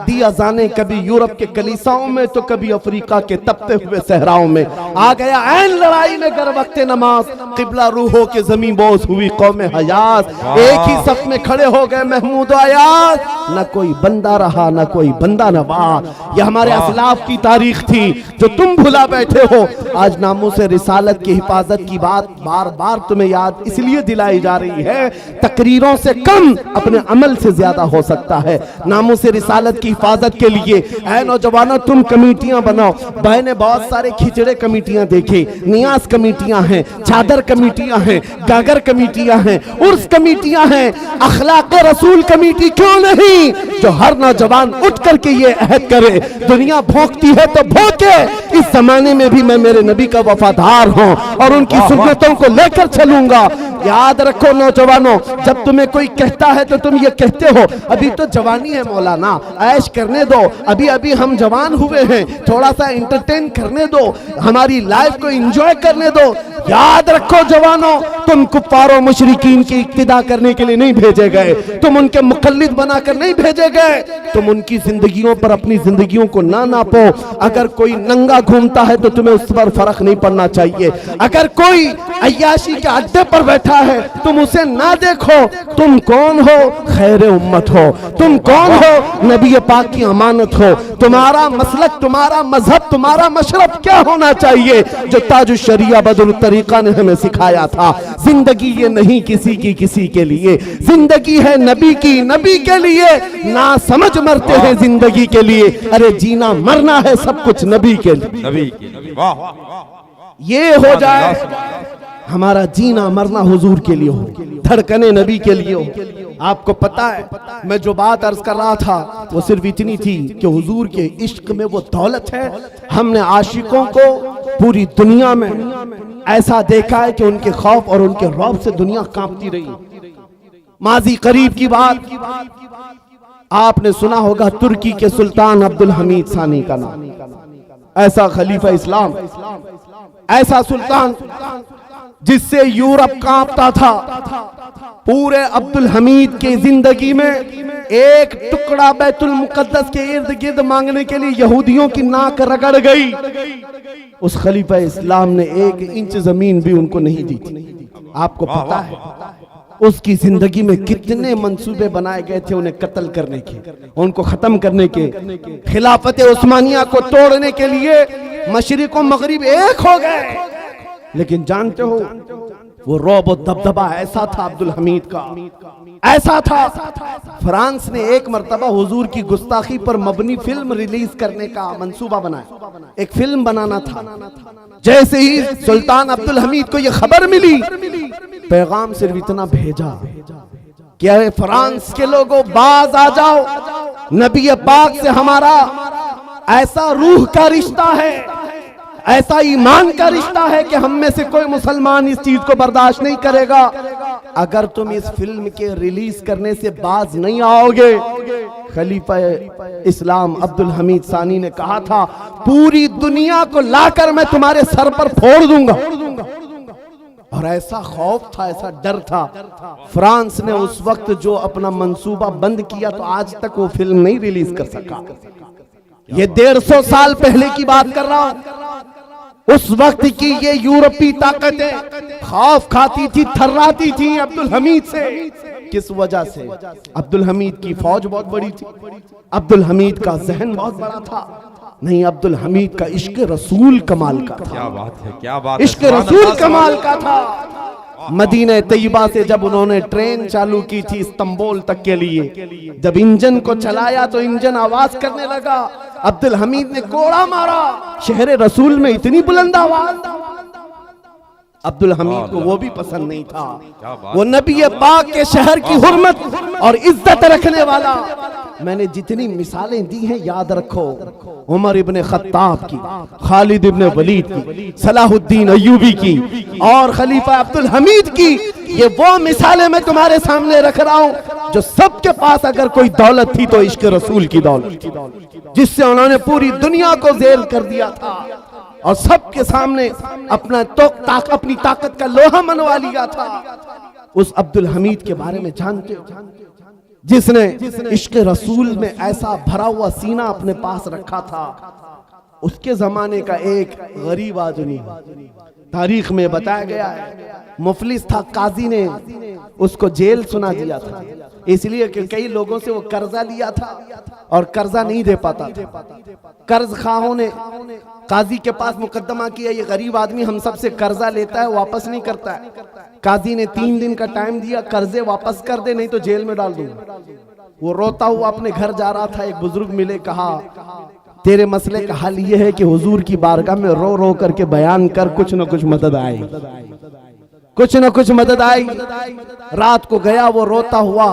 दिया जाने कभी यूरोप के कलीसाओं में तो कभी अफ्रीका के तपते हुए सहराओं में। आ गया ऐन लड़ाई में गर वक्त नमाज, किबला रूहों के जमीन बोस हुई कौम हयास। एक ही सफ में खड़े हो गए महमूद आयाज, न कोई बंदा रहा न कोई बंदा नवाज। ये हमारे असलाफ की तारीख थी जो तुम भुला बैठे हो। आज नामों से रिसालत की हिफाजत की बात बार बार तुम्हें याद इसलिए दिलाई जा रही है, तकरीरों से कम अपने अमल से ज्यादा हो सकता है। नामों से रिसालत की हिफाजत के लिए ऐ नौजवानों तुम कमेटियां बनाओ। मैंने बहुत सारे खिचड़े कमेटियां देखे, नियाज कमेटियां हैं, चादर कमेटियां हैं, गागर कमेटियां हैं, उर्स कमेटियां हैं, अखलाक रसूल कमेटी क्यों नहीं, जो हर नौजवान उठ करके ये अहद करे, दुनिया भौंकती है तो भौंके, इस जमाने में भी मैं मेरे नबी का वफादार हूं और उनकी सुन्नतों को लेकर चलूंगा। याद रखो नौजवानों, जब तुम्हें कोई कहता है तो तुम ये कहते हो अभी तो जवानी है मौलाना, ऐश करने दो, अभी अभी हम जवान हुए हैं, थोड़ा सा एंटरटेन करने दो, हमारी लाइफ को एंजॉय करने दो। याद रखो जवानों, तुम कुफ्फारों मुशरिकीन की इक्तिदा करने के लिए नहीं भेजे गए, तुम उनके मुकल्लिद बनाकर नहीं भेजे गए। तुम उनकी जिंदगियों पर अपनी जिंदगियों को ना नापो। अगर कोई नंगा घूमता है तो तुम्हें उस पर फर्क नहीं पड़ना चाहिए। अगर कोई अय्याशी के अड्डे पर बैठा है तुम उसे ना देखो। तुम कौन हो? खैर उम्मत हो। तुम कौन हो? नबी पाक की अमानत हो। तुम्हारा मसलक, तुम्हारा मजहब, तुम्हारा मशरब क्या होना चाहिए, जो ताज शरिया बदरुल तरीका ने हमें सिखाया था। जिंदगी ये नहीं किसी के लिए, जिंदगी है नबी की, नबी के लिए। ना समझ मरते हैं जिंदगी के लिए, अरे जीना मरना है सब कुछ नबी के लिए। नबी की वाह, ये हो जाए हमारा जीना मरना हुजूर के लिए हो, धड़कने नबी के लिए हो। आपको पता है मैं जो बात अर्ज कर रहा था वो सिर्फ इतनी थी कि हुजूर के इश्क में वो दौलत है। हमने आशिकों को पूरी दुनिया में ऐसा देखा है कि उनके खौफ और उनके रौब से दुनिया कांपती रही। माजी करीब की बात आपने सुना होगा, तुर्की के सुल्तान अब्दुल हमीद सानी का नाम। ऐसा खलीफा इस्लाम, ऐसा सुल्तान, जिससे यूरोप कांपता था, पूरे अब्दुल हमीद की जिंदगी में एक टुकड़ा बैतुल मुकद्दस के इर्द गिर्द मांगने के लिए यहूदियों की नाक रगड़ गई। उस खलीफा इस्लाम ने 1 इंच जमीन भी उनको नहीं दी थी। आपको पता है उसकी जिंदगी में कितने मंसूबे बनाए गए थे उन्हें कत्ल करने के, उनको खत्म करने के, खिलाफत उस्मानिया को तोड़ने के लिए मशरिक और मगरिब एक हो गए। लेकिन जानते हो वो रौब और दबदबा ऐसा था अब्दुल हमीद का, ऐसा था। फ्रांस ने एक मर्तबा हुजूर की गुस्ताखी पर मबनी फिल्म रिलीज करने का मंसूबा बनाया, एक फिल्म बनाना था। जैसे ही सुल्तान अब्दुल हमीद को यह खबर मिली, पैगाम सिर्फ इतना भेजा कि फ्रांस के लोगों बाज आ जाओ, नबी पाक से हमारा ऐसा रूह का रिश्ता है, ऐसा ईमान का रिश्ता है कि हम में से कोई मुसलमान इस चीज को बर्दाश्त नहीं करेगा। अगर तुम इस फिल्म के रिलीज करने से बाज नहीं आओगे, खलीफा इस्लाम अब्दुल हमीद सानी ने कहा था पूरी दुनिया को लाकर मैं तुम्हारे सर पर फोड़ दूंगा। और ऐसा खौफ था, ऐसा डर था। फ्रांस ने उस वक्त जो अपना मंसूबा बंद किया तो आज तक वो फिल्म नहीं रिलीज कर सका। ये 150 साल पहले की बात कर रहा हूं। उस वक्त की ये यूरोपीय ताकतें खौफ खाती थी, थर्राती थी अब्दुल हमीद से। किस वजह से? अब्दुल हमीद की फौज बहुत बड़ी थी, अब्दुल हमीद का जहन बहुत बड़ा था। नहीं, अब्दुल हमीद का इश्क रसूल कमाल का था। क्या बात है, क्या बात, इश्क रसूल कमाल का था। मदीना तैयबा से जब उन्होंने ट्रेन चालू की थी इस्तांबुल तक के लिए, जब इंजन को चलाया तो इंजन आवाज करने लगा। अब्दुल हमीद ने कोड़ा मारा, शहर रसूल में इतनी बुलंद आवाज। अब्दुल हमीद को वो भी पसंद नहीं था। वो नबी पाक के शहर की हुर्मत और इज्जत रखने वाला। मैंने जितनी मिसालें दी हैं याद रखो, उमर इब्ने खत्ताब की, खालिद इब्ने वलीद की, सलाहुद्दीन अय्यूबी की और खलीफा अब्दुल हमीद की, ये वो मिसालें मैं तुम्हारे सामने रख रहा हूं जो सबके पास अगर कोई दौलत थी तो इश्क रसूल की दौलत थी, जिससे उन्होंने पूरी दुनिया को जेल कर दिया था और सबके सामने अपनी ताकत का लोहा मनवा लिया था। उस अब्दुल हमीद के बारे में जानते हो, जिसने इश्क रसूल में ऐसा भरा हुआ सीना अपने पास रखा था। उसके जमाने का एक गरीब आदमी, तारीख में बताया गया है, मुफलिस था, काजी ने उसको जेल सुना दिया था, इसलिए कि कई लोगों से वो कर्जा लिया था और कर्जा नहीं दे पाता था। कर्ज खाहों ने काजी के पास मुकदमा किया, ये गरीब आदमी हम सबसे कर्जा लेता है, वापस नहीं करता है। काजी ने 3 दिन का टाइम दिया, कर्जे वापस कर दे नहीं तो जेल में डाल दूंगा। वो रोता हुआ अपने घर जा रहा था, एक बुजुर्ग मिले, कहा तेरे मसले का हल ये है कि हुजूर की बारगाह में रो रो करके बयान कर, कुछ न कुछ मदद आएगी, कुछ न कुछ मदद आएगी। रात को गया वो रोता हुआ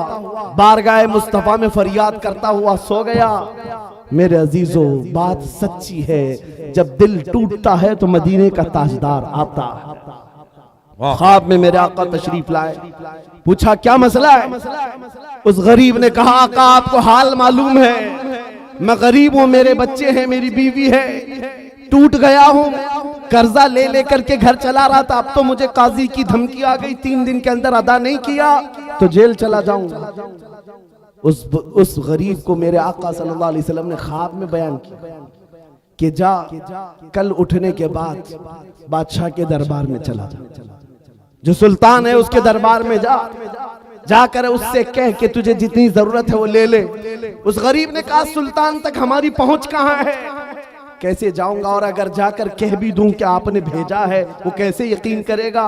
बारगाह मुस्तफा में फरियाद करता हुआ सो गया। मेरे अजीजों, बात सच्ची है, जब दिल टूटता है तो मदीने का ताजदार आता। ख्वाब में मेरे आका तशरीफ लाए, पूछा क्या मसला है। उस गरीब ने कहा आका आपको हाल मालूम है, मैं गरीब हूं, मेरे बच्चे हैं, मेरी बीवी है, टूट गया हूं, कर्जा ले लेकर के घर चला रहा था, अब तो मुझे काजी की धमकी आ गई, 3 दिन के अंदर अदा नहीं किया तो जेल चला जाऊंगा। उस गरीब को मेरे आका सल्लल्लाहु अलैहि वसल्लम ने ख्वाब में बयान किया कि जा कल उठने के बाद बादशाह के दरबार में चला जा, जो सुल्तान है उसके दरबार में जाकर उससे कह कि तुझे जितनी जरूरत है वो ले ले। उस गरीब ने कहा सुल्तान तक हमारी पहुंच कहां है, कैसे जाऊंगा, और अगर जाकर कह भी दूं कि आपने भेजा है वो कैसे यकीन करेगा।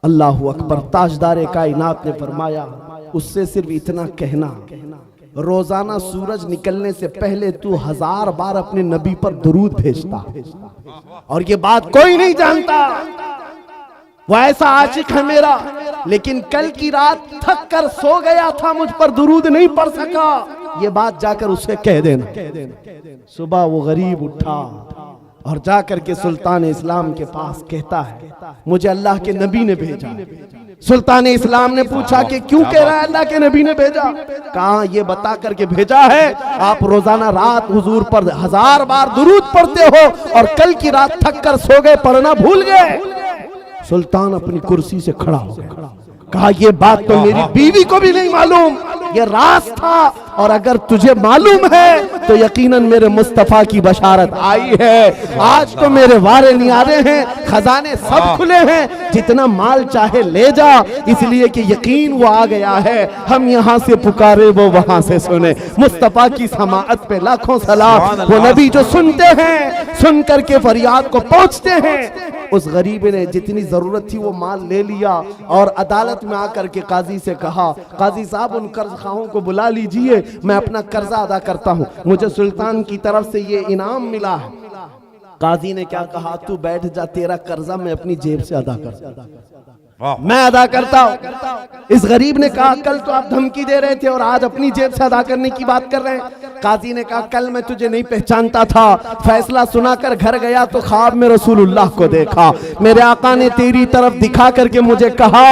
अल्लाहु अकबर। ताजदार कायनात ने फरमाया उससे सिर्फ इतना कहना, रोजाना सूरज निकलने से पहले तू 1000 बार अपने नबी पर दुरूद भेजता, और ये बात कोई नहीं जानता, वो ऐसा आशिक है मेरा, लेकिन कल की रात थक कर सो गया था, मुझ पर दुरूद नहीं पढ़ सका, ये बात जाकर उसे कह देना। सुबह वो गरीब उठा और जाकर के सुल्तान इस्लाम के पास कहता है मुझे अल्लाह के नबी ने भेजा। सुल्तान इस्लाम ने पूछा कि क्यों कह रहा है अल्लाह के नबी ने भेजा। कहा ये बता करके भेजा है आप रोजाना रात हुजूर पर 1000 बार दुरूद पढ़ते हो और कल की रात थक कर सो गए, पढ़ना भूल गए। सुल्तान अपनी कुर्सी से खड़ा हो गया, कहा ये बात तो मेरी बीवी को भी नहीं मालूम, ये राज था, और अगर तुझे मालूम है तो यकीनन मेरे मुस्तफा की बशारत आई है। आज तो मेरे वारे नियारे हैं, खजाने सब खुले हैं, जितना माल चाहे ले जा, इसलिए कि यकीन वो आ गया है। हम यहाँ से पुकारे वो वहां से सुने। मुस्तफा की समाअत पे लाखों सलाम। वो नबी जो सुनते हैं, सुन करके फरियाद को पहुंचते हैं। उस गरीब ने जितनी जरूरत थी वो माल ले लिया और अदालत में आकर के काजी से कहा, काजी साहब उन कर्ज खाओं को बुला लीजिए, मैं अपना कर्जा अदा करता हूँ, मुझे सुल्तान की तरफ से ये इनाम मिला है। काजी ने क्या कहा, तू बैठ जा, तेरा कर्जा मैं अपनी जेब से अदा करता, मैं अदा करता हूं। इस गरीब ने कहा, कल तो आप धमकी दे रहे थे और आज अपनी जेब से अदा करने की बात कर रहे हैं। काजी ने कहा, कल मैं तुझे नहीं पहचानता था, फैसला सुनाकर घर गया तो ख्वाब में रसूलुल्लाह को देखा, मेरे आका ने तेरी तरफ दिखा करके मुझे कहा,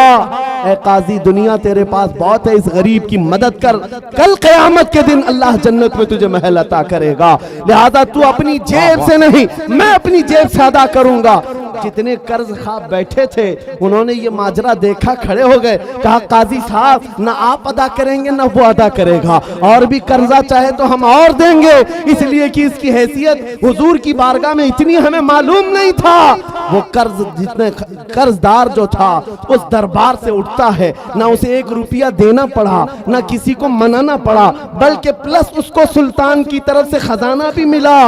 ऐ काजी दुनिया तेरे पास बहुत है, इस गरीब की मदद कर, कल क़यामत के दिन अल्लाह जन्नत में तुझे महल अता करेगा, लिहाजा तू अपनी जेब से नहीं, मैं अपनी जेब से अदा करूंगा। जितने कर्ज खा बैठे थे उन्होंने ये माजरा देखा, खड़े हो गए, कहा काजी साहब ना आप अदा करेंगे ना वो अदा करेगा, और भी कर्जा चाहे तो हम और देंगे, इसलिए कि इसकी हैसियत हुजूर की बारगाह में इतनी हमें मालूम नहीं था। वो कर्ज जितने कर्जदार जो था उस दरबार से उठता है, ना उसे 1 रुपया देना पड़ा, ना किसी को मनाना पड़ा, बल्कि प्लस उसको सुल्तान की तरफ से खजाना भी मिला।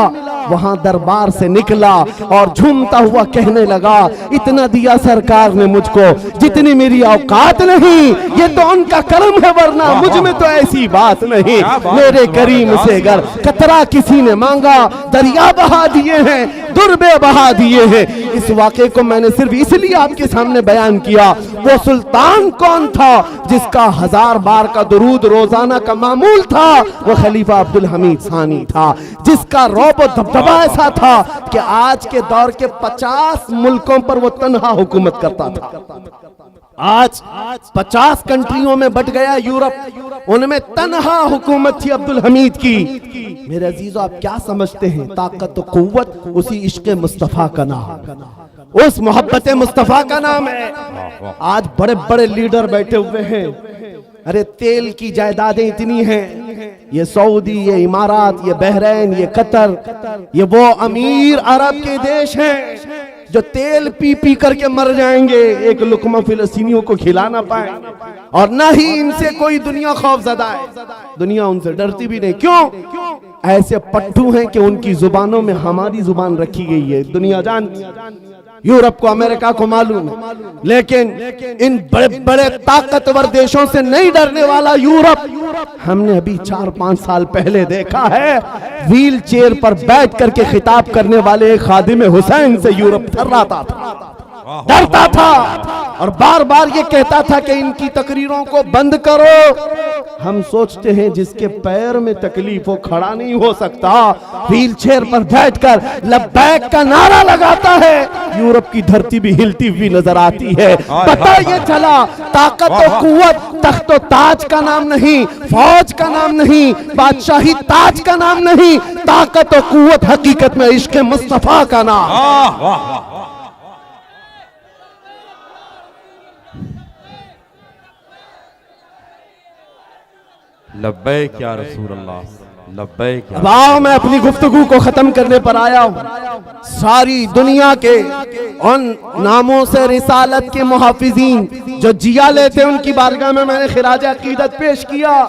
वहां दरबार से निकला और झूमता हुआ कहने लगा, इतना दिया सरकार ने मुझको जितनी मेरी औकात नहीं, ये तो उनका करम है, वरना मुझ में तो ऐसी बात नहीं। मेरे करीम से अगर कतरा किसी ने मांगा, दरिया बहा दिए हैं, दुर्बे बहा दिए हैं। इस वाक़े को मैंने सिर्फ इसलिए आपके सामने बयान किया। वो सुल्तान कौन था जिसका 1000 बार का दुरूद रोजाना का मामूल था? वो खलीफा अब्दुल हमीद सानी था, जिसका रौब और दबदबा ऐसा था कि आज के दौर के 50 मुल्कों पर वो तन्हा हुकूमत करता था। आज 50 कंट्रियों में बट गया यूरोप, उनमें तन्हा हुकूमत थी अब्दुल हमीद की। मेरे अजीजो, आप क्या समझते हैं? ताकत और कुव्वत उसी इश्क मुस्तफा का नाम, उस मोहब्बत मुस्तफा का नाम है। आज बड़े बड़े लीडर बैठे हुए हैं, अरे तेल की जायदादें इतनी हैं, ये सऊदी, ये इमारात, ये बहरीन, ये कतर, ये वो अमीर अरब के देश हैं जो तेल पी पी करके मर जाएंगे, एक लुकमा फिलिस्तीनियों को खिला ना पाए, और ना ही इनसे कोई दुनिया खौफजदा है, दुनिया उनसे डरती भी नहीं। क्यों? ऐसे पट्टू हैं कि उनकी जुबानों में हमारी जुबान रखी गई है। दुनिया जानती, यूरोप को, अमेरिका को मालूम है, लेकिन इन बड़े बड़े ताकतवर देशों से नहीं डरने वाला यूरोप, हमने अभी 4-5 साल पहले देखा है, व्हील चेयर पर बैठ करके खिताब करने वाले एक खादिम हुसैन से यूरोप थर्राता था, डरता था, और बार बार ये कहता था कि इनकी तकरीरों को बंद करो। हम सोचते हैं जिसके पैर में तकलीफ हो, खड़ा नहीं हो सकता, व्हील चेयर पर बैठकर लब्बैक का नारा लगाता है, यूरोप की धरती भी हिलती हुई नजर आती है। पता ये चला, ताकत और कुव्वत तख्त और ताज का नाम नहीं, फौज का नाम नहीं, बादशाही ताज का नाम नहीं, ताकत और कुव्वत हकीकत में इश्क मुस्तफा का नाम। लब्बैक या रसूल अल्लाह, लब्बैक। अब आओ, मैं अपनी गुफ्तगू को खत्म करने पर आया हूँ। सारी दुनिया के उन नामों से रिसालत के मुहाफिजीन जो जिया लेते, उनकी बारगाह में मैंने खिराज अकीदत पेश किया,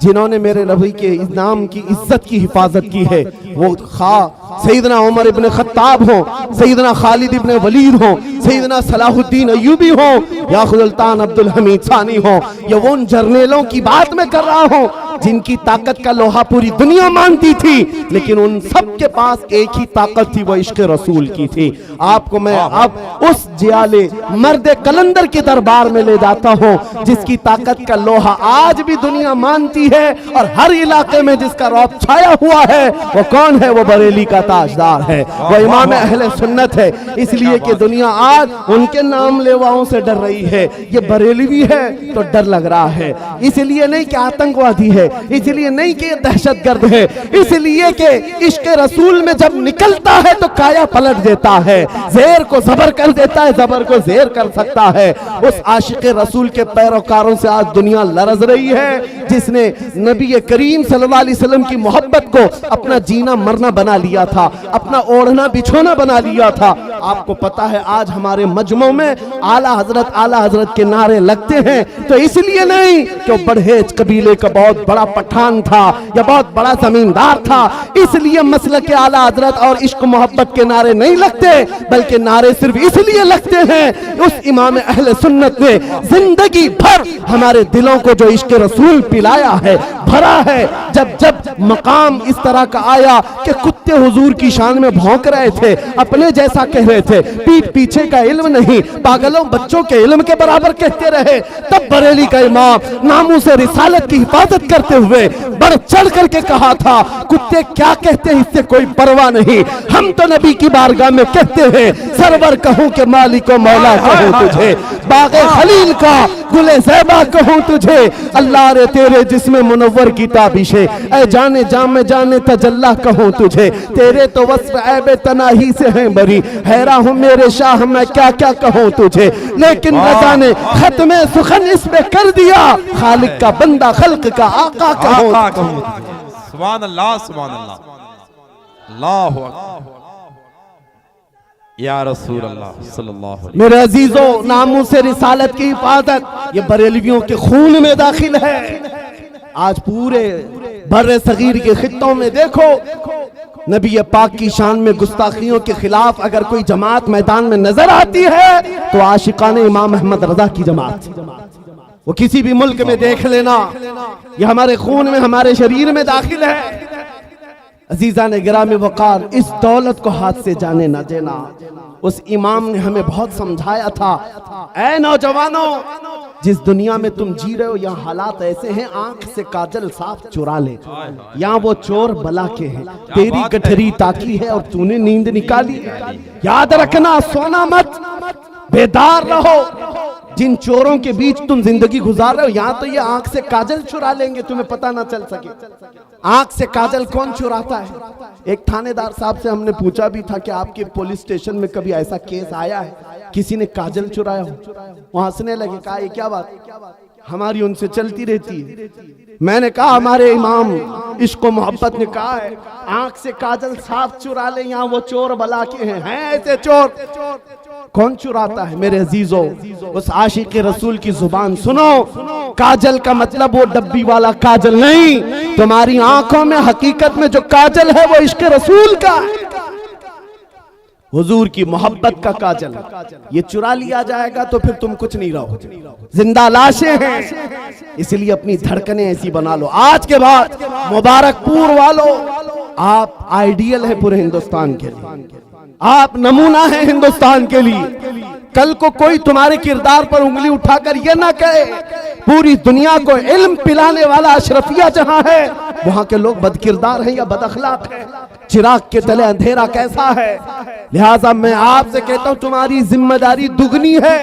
जिन्होंने मेरे नबी के इस नाम की इज्जत की हिफाजत की है। वो खा सैयदना उमर इब्न खत्ताब हो, सैयदना खालिद इब्न वलीद हो, सैयदना सलाहुद्दीन अय्यूबी हो, या सुल्तान अब्दुल हमीद सानी हो, या वो उन जर्नेलों की बात मैं कर रहा हूँ जिनकी ताकत का लोहा पूरी दुनिया मानती थी, लेकिन उन सब के पास एक ही ताकत थी, वो इश्क रसूल की थी। आपको मैं अब उस जियाले मर्द कलंदर के दरबार में ले जाता हूँ जिसकी ताकत का लोहा आज भी दुनिया मानती है, और हर इलाके में जिसका रौब छाया हुआ है। वो कौन है? वो बरेली का ताजदार है, वो इमाम अहले सुन्नत है। इसलिए कि दुनिया आज उनके नाम लेवाओं से डर रही है। ये बरेलवी है तो डर लग रहा है, इसलिए नहीं कि आतंकवादी है, इसलिए नहीं कि दहशतगर्द है, इसलिए कि इश्क रसूल में जब निकलता है तो काया पलट देता है, ज़ेर को ज़बर कर देता है, ज़बर को ज़ेर कर सकता है। उस आशिक रसूल के पैरोकारों से आज दुनिया लरज़ रही है, जिसने नबी करीम सल्लल्लाहु अलैहि वसल्लम की मोहब्बत को अपना जीना मरना बना लिया था, अपना ओढ़ना बिछोना बना लिया था। आपको पता है आज हमारे मजमों में आला हजरत के नारे लगते हैं तो इसलिए नहीं कि बड़हेज कबीले का बहुत बड़ा पठान था या बहुत बड़ा जमींदार था, इसलिए मसलक के आला हजरत और इश्क मोहब्बत के नारे नहीं लगते, बल्कि नारे सिर्फ इसलिए लगते हैं उस इमाम अहले सुन्नत ने जिंदगी भर हमारे दिलों को जो इश्क रसूल पिलाया है, भरा है। जब जब मकाम इस तरह का आया कि कुत्ते हुजूर की शान में भौंक रहे थे, अपने जैसा कह रहे थे, पीठ पीछे का इल्म नहीं, पागलों बच्चों के इल्म के बराबर कहते रहे, तब बरेली का इमाम नामों से रिसालत की हिफाजत करते हुए बढ़ चढ़ करके कहा था, कुत्ते क्या कहते हैं इससे कोई परवाह नहीं, हम तो नबी की बारगाह में कहते हैं सरवर कहूं के मालिक मौला कहूं तुझे, बागे खलील का गुले ज़ैबा कहूं तुझे, अल्लाह रे तेरे जिस्म मुनव्वर की ताबिशे, ऐ जाने जामे जाने तजल्ला कहूं तुझे, तेरे तो वस्फ ऐबे तनाही से हैं बरी, हैरा हूं मेरे शाह मैं क्या क्या कहूं तुझे, लेकिन रज़ा ने खत्मे सुखन इसमें कर दिया, खालिक का बंदा खल्क का आका कहूं। सुभान अल्लाह, सुभान अल्लाह, अल्लाहु अकबर, या रसूल अल्लाह सल्लल्लाहु अलैहि। मेरे अजीजों, नामों से रिसालत की हिफाजत ये बरेलवियों के खून में दाखिल है। आज पूरे बर्रे सगीर के खित्तों में देखो, नबी पाक की शान में गुस्ताखियों के खिलाफ अगर कोई जमात मैदान में नजर आती है तो आशिकान इमाम अहमद रजा की जमात, वो किसी भी मुल्क में देख लेना, ये हमारे खून में हमारे शरीर में दाखिल है। अजीजा ने गिरामी वकार, इस दौलत को हाथ से जाने न देना। उस इमाम ने हमें बहुत समझाया था, ऐ नौजवानों, जिस दुनिया में तुम जी रहे हो यहाँ हालात ऐसे हैं, आंख से काजल साफ चुरा ले, यहाँ वो चोर बला के हैं, तेरी गठरी ताकी है और तूने नींद निकाली। याद रखना, सोना मत, बेदार रहो। जिन चोरों के बीच तुम जिंदगी गुजार रहे हो, यहाँ तो ये आंख से काजल चुरा लेंगे, तुम्हें पता ना चल सके। आंख से काजल कौन चुराता है? एक थानेदार साहब से हमने पूछा भी था कि आपके पुलिस स्टेशन में कभी ऐसा केस आया है किसी ने काजल चुराया हो? वो हंसने लगे, कहा ये क्या बात, हमारी उनसे चलती रहती है। मैंने कहा हमारे इमाम इश्क मोहब्बत ने कहा है, आंख से काजल साफ चुरा ले, यहाँ वो चोर बला के हैं ऐसे चोर। कौन चुराता है? मेरे अजीजों, उस आशिक रसूल की जुबान सुनो। काजल का मतलब वो डब्बी वाला काजल नहीं, तुम्हारी आंखों में हकीकत में जो काजल है वो इश्क रसूल का है, हुजूर की मोहब्बत का काजल। ये चुरा लिया जाएगा तो फिर तुम कुछ नहीं रहो, जिंदा लाशें हैं। इसलिए अपनी धड़कनें ऐसी बना लो। आज के बाद मुबारकपुर वालों, आप आइडियल है पूरे हिंदुस्तान के लिए, आप नमूना है हिंदुस्तान के लिए। कल को कोई तुम्हारे किरदार पर उंगली उठाकर यह ना कहे, पूरी दुनिया को इल्म पिलाने वाला अशरफिया जहां है, वहां के लोग बदकिरदार हैं या बदअखलाक हैं। चिराग के तले अंधेरा कैसा है? लिहाजा मैं आपसे कहता हूं, तुम्हारी जिम्मेदारी दुगनी है,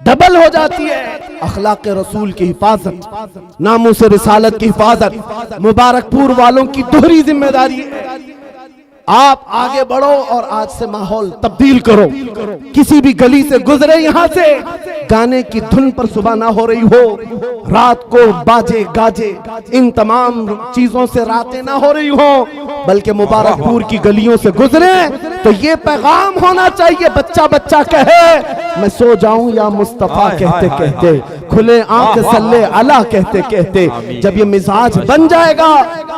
डबल हो जाती है। अखलाक रसूल की हिफाजत, नामों से रिसालत की हिफाजत मुबारकपुर वालों की दोहरी जिम्मेदारी है। आप आगे बढ़ो और आज से माहौल तब्दील करो। किसी भी गली से गुजरे, यहाँ से गाने की धुन पर सुबह ना हो रही हो, रात को बाजे गाजे, इन तमाम चीजों से रातें ना हो रही हो, बल्कि मुबारकपुर की गलियों से गुजरे तो ये पैगाम होना चाहिए, बच्चा बच्चा कहे मैं सो जाऊं या मुस्तफा कहते कहते, खुले आंख सल्ले अला कहते कहते। जब ये मिजाज बन जाएगा,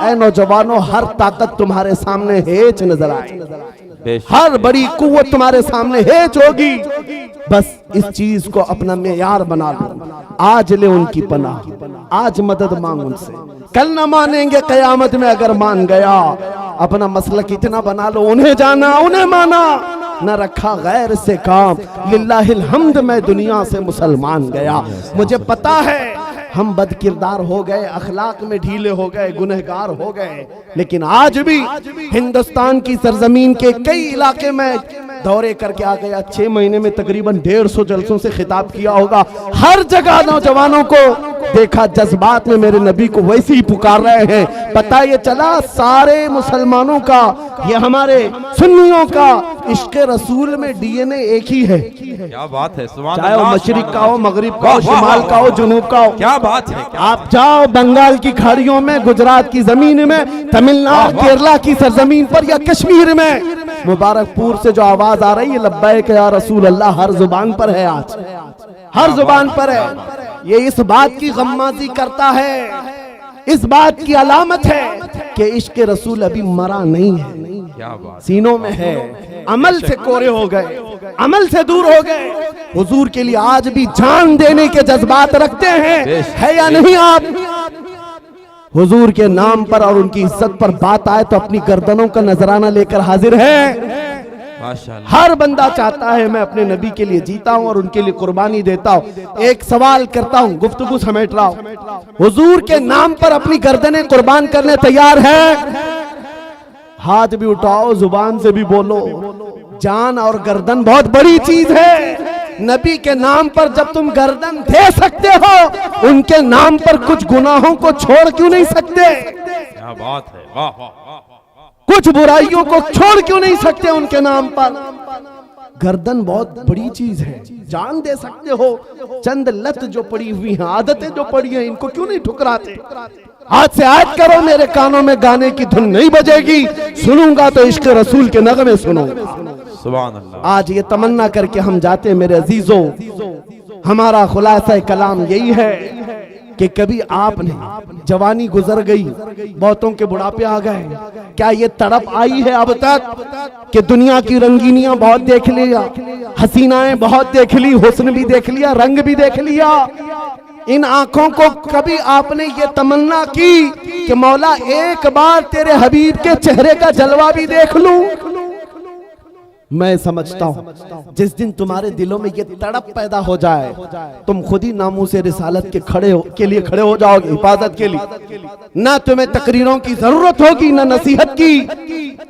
ऐ नौजवानों, हर ताकत तुम्हारे सामने हेच नजर आए, हर बड़ी कुव्वत तुम्हारे सामने हेच होगी। बस इस चीज को अपना मेयार बना लो। आज ले उनकी पनाह, आज मदद मांग उनसे, कल न मानेंगे कयामत में अगर मान गया। अपना मसलक इतना बना लो, उन्हें जाना उन्हें माना, न रखा गैर से काम, लिल्लाहिल हम्द मैं दुनिया से मुसलमान गया। मुझे पता है हम बदकिरदार हो गए, अखलाक में ढीले हो गए, गुनहगार हो गए, लेकिन आज भी हिंदुस्तान की सरजमीन के कई इलाके में दौरे करके आ गया। 6 महीने में तकरीबन 150 जलसों से खिताब किया होगा। हर जगह नौजवानों को देखा, जज्बात में मेरे नबी को वैसे ही पुकार रहे हैं। पता ये चला सारे मुसलमानों का, ये हमारे सुन्नियों का इश्क़ रसूल में डीएनए एक ही है। क्या बात है, सुभान चाहे वो अल्लाह, मशरिक का हो, सुभान मगरिब का वाह, हो, वाह, शिमाल वाह, का हो, जुनूब का हो। क्या बात है, क्या आप जाओ बंगाल की खाड़ियों में, गुजरात की जमीन में, तमिलनाडु केरला की सरजमीन पर या कश्मीर में, मुबारकपुर से जो आवाज आ रही है लब्बैक या रसूल अल्लाह, हर जुबान पर है। आज हर जुबान पर है। ये इस बात की गम्माजी करता है, इस बात की अलामत है कि इश्क़ रसूल अभी मरा नहीं है, क्या बात, सीनों में है। अमल से कोरे हो गए, अमल से दूर हो गए। हुजूर के लिए आज भी जान देने के जज्बात रखते हैं, है या नहीं आप? हुजूर के नाम पर और उनकी इज्जत पर बात आए तो अपनी गर्दनों का नजराना लेकर हाजिर है। माशाअल्लाह। हर बंदा चाहता है मैं अपने नबी के लिए जीता हूं और उनके लिए कुर्बानी देता हूं। एक सवाल करता हूं, गुफ्तगू समेट रहा हूं, हुजूर के नाम पर अपनी गर्दनें कुर्बान करने तैयार है? हाथ भी उठाओ, जुबान से भी बोलो। जान और गर्दन बहुत बड़ी चीज है। नबी के नाम पर जब तुम गर्दन दे सकते हो, उनके नाम पर कुछ गुनाहों को छोड़ क्यों नहीं सकते? क्या बात है, वाह वाह वाह, कुछ बुराइयों को छोड़ क्यों नहीं सकते उनके नाम पर? गर्दन बहुत बड़ी चीज है, जान दे सकते हो। चंद लत जो पड़ी हुई हैं, आदतें जो पड़ी हैं, इनको क्यों नहीं ठुकराते? आज से आज करो, मेरे कानों में गाने की धुन नहीं बजेगी, सुनूंगा तो इश्क़ रसूल के नगमे सुनूंगा। सुभान अल्लाह। आज ये तमन्ना करके हम जाते मेरे अजीजों, हमारा खुलासा कलाम यही है कि कभी आपने, जवानी गुजर गई, बहुतों के बुढ़ापे आ गए, क्या ये तड़प आई है अब तक कि दुनिया की रंगीनियां बहुत देख लिया, हसीनाएं बहुत देख ली, हुस्न भी देख लिया, रंग भी देख लिया? इन आंखों को कभी आपने ये तमन्ना की कि मौला एक बार तेरे हबीब के चेहरे का जलवा भी देख लूं? मैं समझता हूं जिस दिन तुम्हारे दिलों में ये तड़प पैदा हो जाए, तुम खुद ही नामूस रिसालत के लिए खड़े हो जाओगे, हिफाजत के लिए। ना तुम्हें तकरीरों की जरूरत होगी, ना नसीहत की,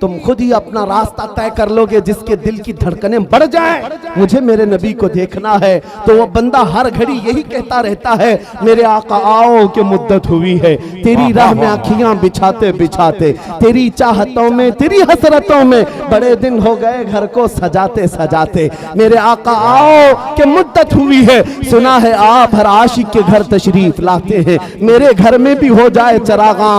तुम खुद ही अपना रास्ता तय कर लोगे। जिसके दिल की धड़कनें बढ़ जाएं, मुझे मेरे नबी को देखना है, तो वो बंदा हर घड़ी यही कहता रहता है, मेरे आका आओ कि मुद्दत हुई है, तेरी राह में आँखियां बिछाते बिछाते, तेरी चाहतों में, तेरी हसरतों में बड़े दिन हो गए घर को सजाते सजाते, मेरे आका आओ कि मुद्दत हुई है। सुना है आप हर आशिक के घर तशरीफ लाते हैं, मेरे घर में भी हो जाए चरागा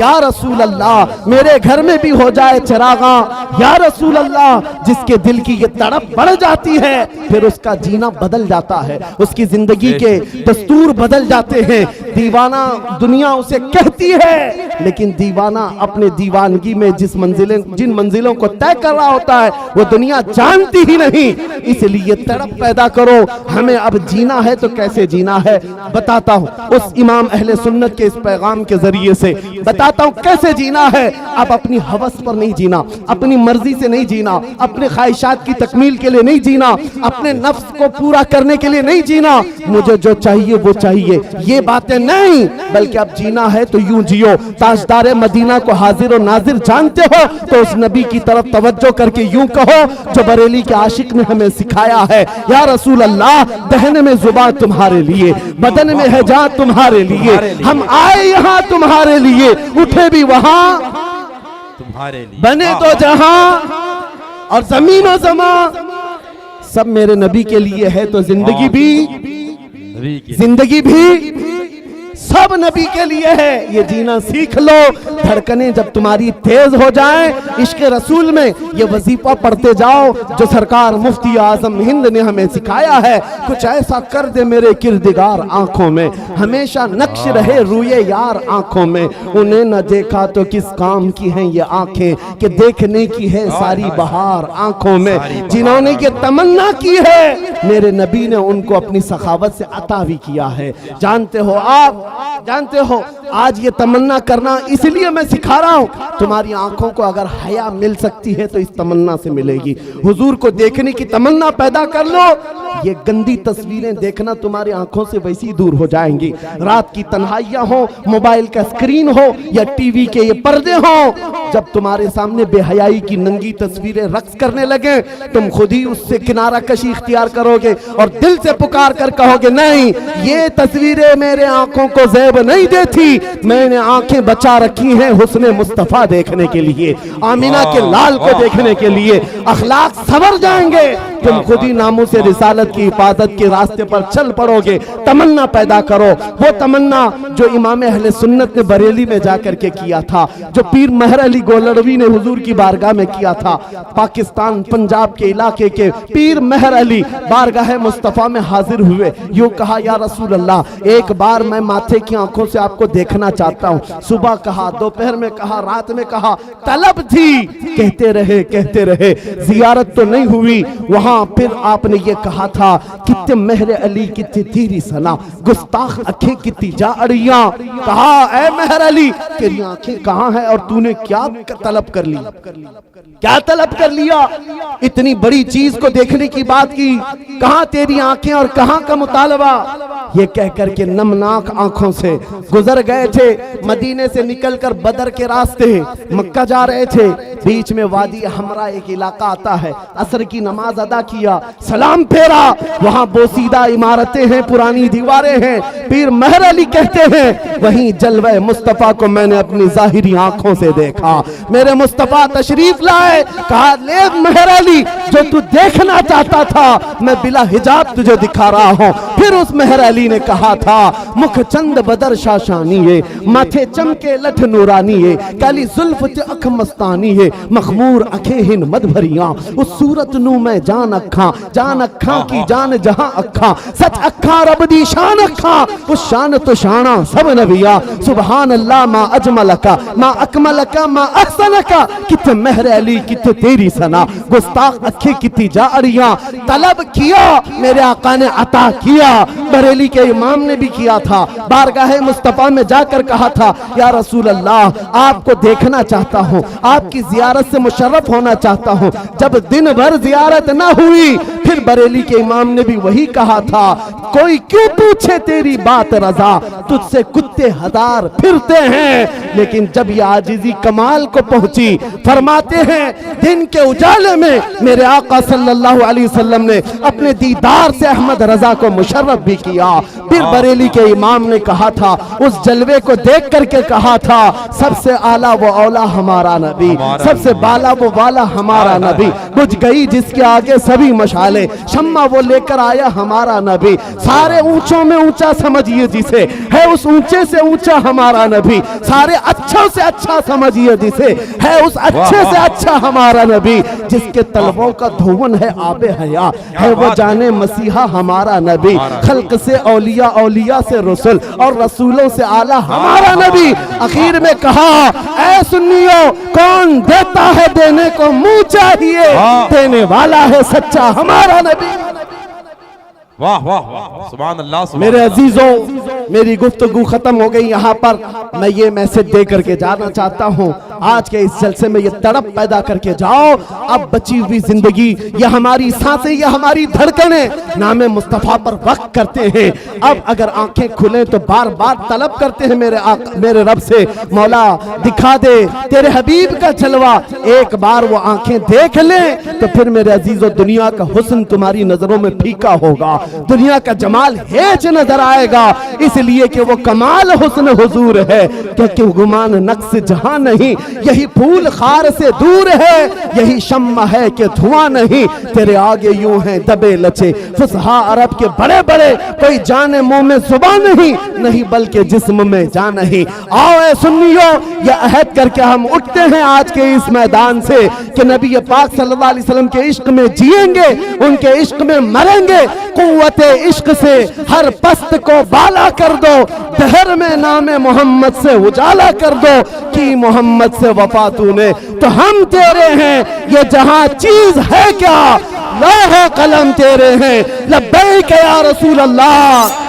या रसूल अल्लाह, मेरे घर में भी हो जाए चरागा या रसूल अल्लाह। जिसके दिल की ये तड़प बढ़ जाती है, फिर उसका जीना बदल जाता है, उसकी जिंदगी के दस्तूर बदल जाते हैं। दीवाना दुनिया उसे कहती है, लेकिन दीवाना अपने दीवानगी में जिन मंजिलों को तय कर रहा होता है, वो दुनिया जानती ही नहीं। इसलिए तड़प पैदा करो, हमें अब जीना है तो कैसे जीना है बताता हूँ। उस इमाम अहले सुन्नत के इस पैगाम के जरिए से बताता हूँ कैसे जीना है। अब अपनी हवस पर नहीं जीना, अपनी मर्जी से नहीं जीना, अपने ख्वाहिशात की तकमील के लिए नहीं जीना, अपने नफ्स को पूरा करने के लिए नहीं जीना, मुझे जो चाहिए वो चाहिए, ये बातें नहीं, बल्कि अब जीना है तो यूं जियो। ताजदार मदीना को हाजिर और नाजिर जानते हो तो उस नबी की तरफ तवज्जो करके यूं कहो जो बरेली के आशिक ने हमें सिखाया है, या रसूल अल्लाह, दहन में जुबान तुम्हारे लिए, बदन में है जान तुम्हारे लिए, हम आए यहाँ तुम्हारे लिए, उठे भी वहां तुम्हारे लिए, बने तो जहां और जमीन और जमा सब मेरे नबी के लिए है, तो जिंदगी भी सब नबी के लिए है। ये जीना सीख लो। धड़कनें जब तुम्हारी तेज हो जाएं, इश्क़ रसूल में ये वजीफा पढ़ते जाओ जो सरकार मुफ्ती आजम हिंद ने हमें सिखाया है। कुछ ऐसा कर दे मेरे किरदिगार आंखों में, हमेशा नक्श रहे रूए यार आंखों में, उन्हें न देखा तो किस काम की हैं ये आंखें कि देखने की है सारी बहार आंखों में। जिन्होंने ये तमन्ना की है, मेरे नबी ने उनको अपनी सखावत से अता भी किया है। जानते हो आप, जानते हो आज ये तमन्ना करना इसलिए मैं सिखा रहा हूं, तुम्हारी आंखों को अगर हया मिल सकती है तो इस तमन्ना से मिलेगी। हुजूर को देखने की तमन्ना पैदा कर लो, ये गंदी तस्वीरें देखना तुम्हारी आंखों से वैसी ही दूर हो जाएंगी। रात की तन्हाइयां हो, मोबाइल का स्क्रीन हो या टीवी के ये पर्दे हो, जब तुम्हारे सामने बेहयाई की नंगी तस्वीरें रक्स करने लगे, तुम खुद ही उससे किनारा कशी इख्तियार करोगे और दिल से पुकार कर कहोगे, नहीं, ये तस्वीरें मेरे आंखों को ज़ैब नहीं देती, मैंने आंखें बचा रखी हैं हुस्ने मुस्तफा देखने के लिए, आमीना के लाल को देखने के लिए। अखलाक संवर जाएंगे, तुम खुद ही नामों से रिसालत की हिफाजत के रास्ते पर चल पड़ोगे। तमन्ना पैदा करो, वो तमन्ना जो इमाम अहले सुन्नत ने बरेली में जाकर के किया था, जो पीर महर अली गोलड़वी ने हुजूर की बारगाह में किया था। पाकिस्तान पंजाब के इलाके के पीर महर अली बारगाह मुस्तफा में हाजिर हुए, यूं कहा, या रसूल अल्लाह, एक बार मैं माथे की आंखों से आपको देखना चाहता हूं। सुबह कहा, दोपहर में कहा, रात में कहा, तलब थी, कहते रहे, जियारत तो नहीं हुई। वहां फिर आपने ये कहा था, कितने महर अली कितनी तेरी सना, गुस्ताख आंखें कितनी जा अड़ियां। कहा, ऐ महर अली, तेरी आंखें कहां है और तूने क्या तलब कर ली, क्या तलब कर लिया? इतनी बड़ी चीज को देखने की बात की, कहां तेरी आंखें और कहां का मुतालबा? ये कहकर के नमनाक आंखों से गुजर गए थे। मदीने से निकलकर बदर के रास्ते मक्का जा रहे थे, बीच में वादी हमरा एक इलाका आता है। असर की नमाज अदा किया, सलाम फेरा, वहां बोसीदा इमारतें हैं, पुरानी दीवारें हैं। पीर महर अली कहते हैं, वहीं जलवे मुस्तफा को मैंने अपनी जाहिरी आंखों से देखा। मेरे मुस्तफा तशरीफ लाए, कहा, ले महर अली, जो तू देखना चाहता था मैं बिला हिजाब तुझे दिखा रहा हूं। फिर उस महर अली ने कहा था, मुख चंद बदर शाशानी है, माथे चमके लठ नूरानी है, काली जुल्फ ते अख मस्तानी है, मखमूर अखे हिन मद भरियां, उस सूरत नू मैं जान अखा की जान जहां अखा, सच अखा रब दी शान अखा, उस शान तो शाना सब नबिया। सुभान अल्लाह मा अजमलका मा अकमलका मा अहसनका, कित महर अली कित तेरी सना, गुस्ताख अखे कितनी जा अड़ियां। तलब किया, मेरे आका ने अता किया। बरेली के इमाम ने भी किया था, बारगाह मुस्तफा में जाकर कहा था, या रसूल अल्लाह, आपको देखना चाहता हूँ, आपकी जियारत से मुशर्रफ होना चाहता हूँ। जब दिन भर जियारत ना हुई, फिर बरेली के इमाम ने भी वही कहा था, कोई क्यों पूछे तेरी बात रजा, तुझसे कुत्ते हजार फिरते हैं। लेकिन जब ये आजिजी कमाल को पहुंची, फरमाते हैं, दिन के उजाले में मेरे आका सल्लल्लाहु अलैहि वसल्लम ने अपने दीदार से अहमद रजा को मुशर्रफ भी किया। फिर बरेली के इमाम ने कहा था, उस जलवे को देख करके कहा था, सबसे आला वो औला हमारा नबी, सबसे बाला वो वाला हमारा नबी, बुझ गई जिसके आगे सभी मशाले, शम्मा वो लेकर आया हमारा नबी। सारे ऊंचों में ऊंचा समझिए जिसे, है उस ऊंचे से ऊंचा हमारा नबी। सारे अच्छों से अच्छा समझिए जिसे, है उस अच्छे से अच्छा हमारा नबी। जिसके तलबों का धुवन है आबे हया, है वो जाने मसीहा हमारा नबी। खल्क से औलिया, औलिया से रसूल और रसूलों से आला हमारा नबी। आखिर में कहा, ऐ सुन्नियों, कौन देता है देने को मुंह चाहिए, देने वाला है सच्चा हमारा नबी। वाह वाह वाह, सुभान अल्लाह। मेरे अजीजों, मेरी गुफ्तगू खत्म हो गई यहाँ पर। मैं ये मैसेज दे करके जाना चाहता हूँ, आज के इस जलसे में ये तड़प पैदा करके जाओ, अब बची हुई जिंदगी, ये हमारी सांसें, ये हमारी धड़कनें नामे मुस्तफा पर वक्त करते हैं। अब अगर आंखें खुले तो बार बार तलब करते हैं मेरे रब से, मौला दिखा दे तेरे हबीब का जलवा। एक बार वो आंखें देख ले तो फिर मेरे अजीजों, दुनिया का हुस्न तुम्हारी नजरों में फीका होगा, दुनिया का जमाल हेज नजर आएगा। इसलिए कि वो कमाल हुस्न हुजूर है, क्योंकि गुमान नक्स जहां नहीं, यही फूल खार से दूर है, यही शम्मा है कि धुआं नहीं। तेरे आगे यूं हैं दबे लचे फुसहा अरब के बड़े बड़े, कोई जाने मुंह में जुबान नहीं बल्कि जिस्म में जान नहीं। आओ ऐ सुन्नियों, ये अहद करके हम उठते हैं आज के इस मैदान से कि नबी पाक सल्लल्लाहु अलैहि वसल्लम के इश्क में जिएंगे, उनके इश्क में मरेंगे। कुव्वते इश्क से हर पस्त को बाला कर दो, दहर में नामे मोहम्मद से उजाला कर दो कि मोहम्मद से वफा तूने तो हम तेरे हैं। ये जहां चीज है क्या, लौह कलम तेरे हैं। लब्बैक या रसूल अल्लाह।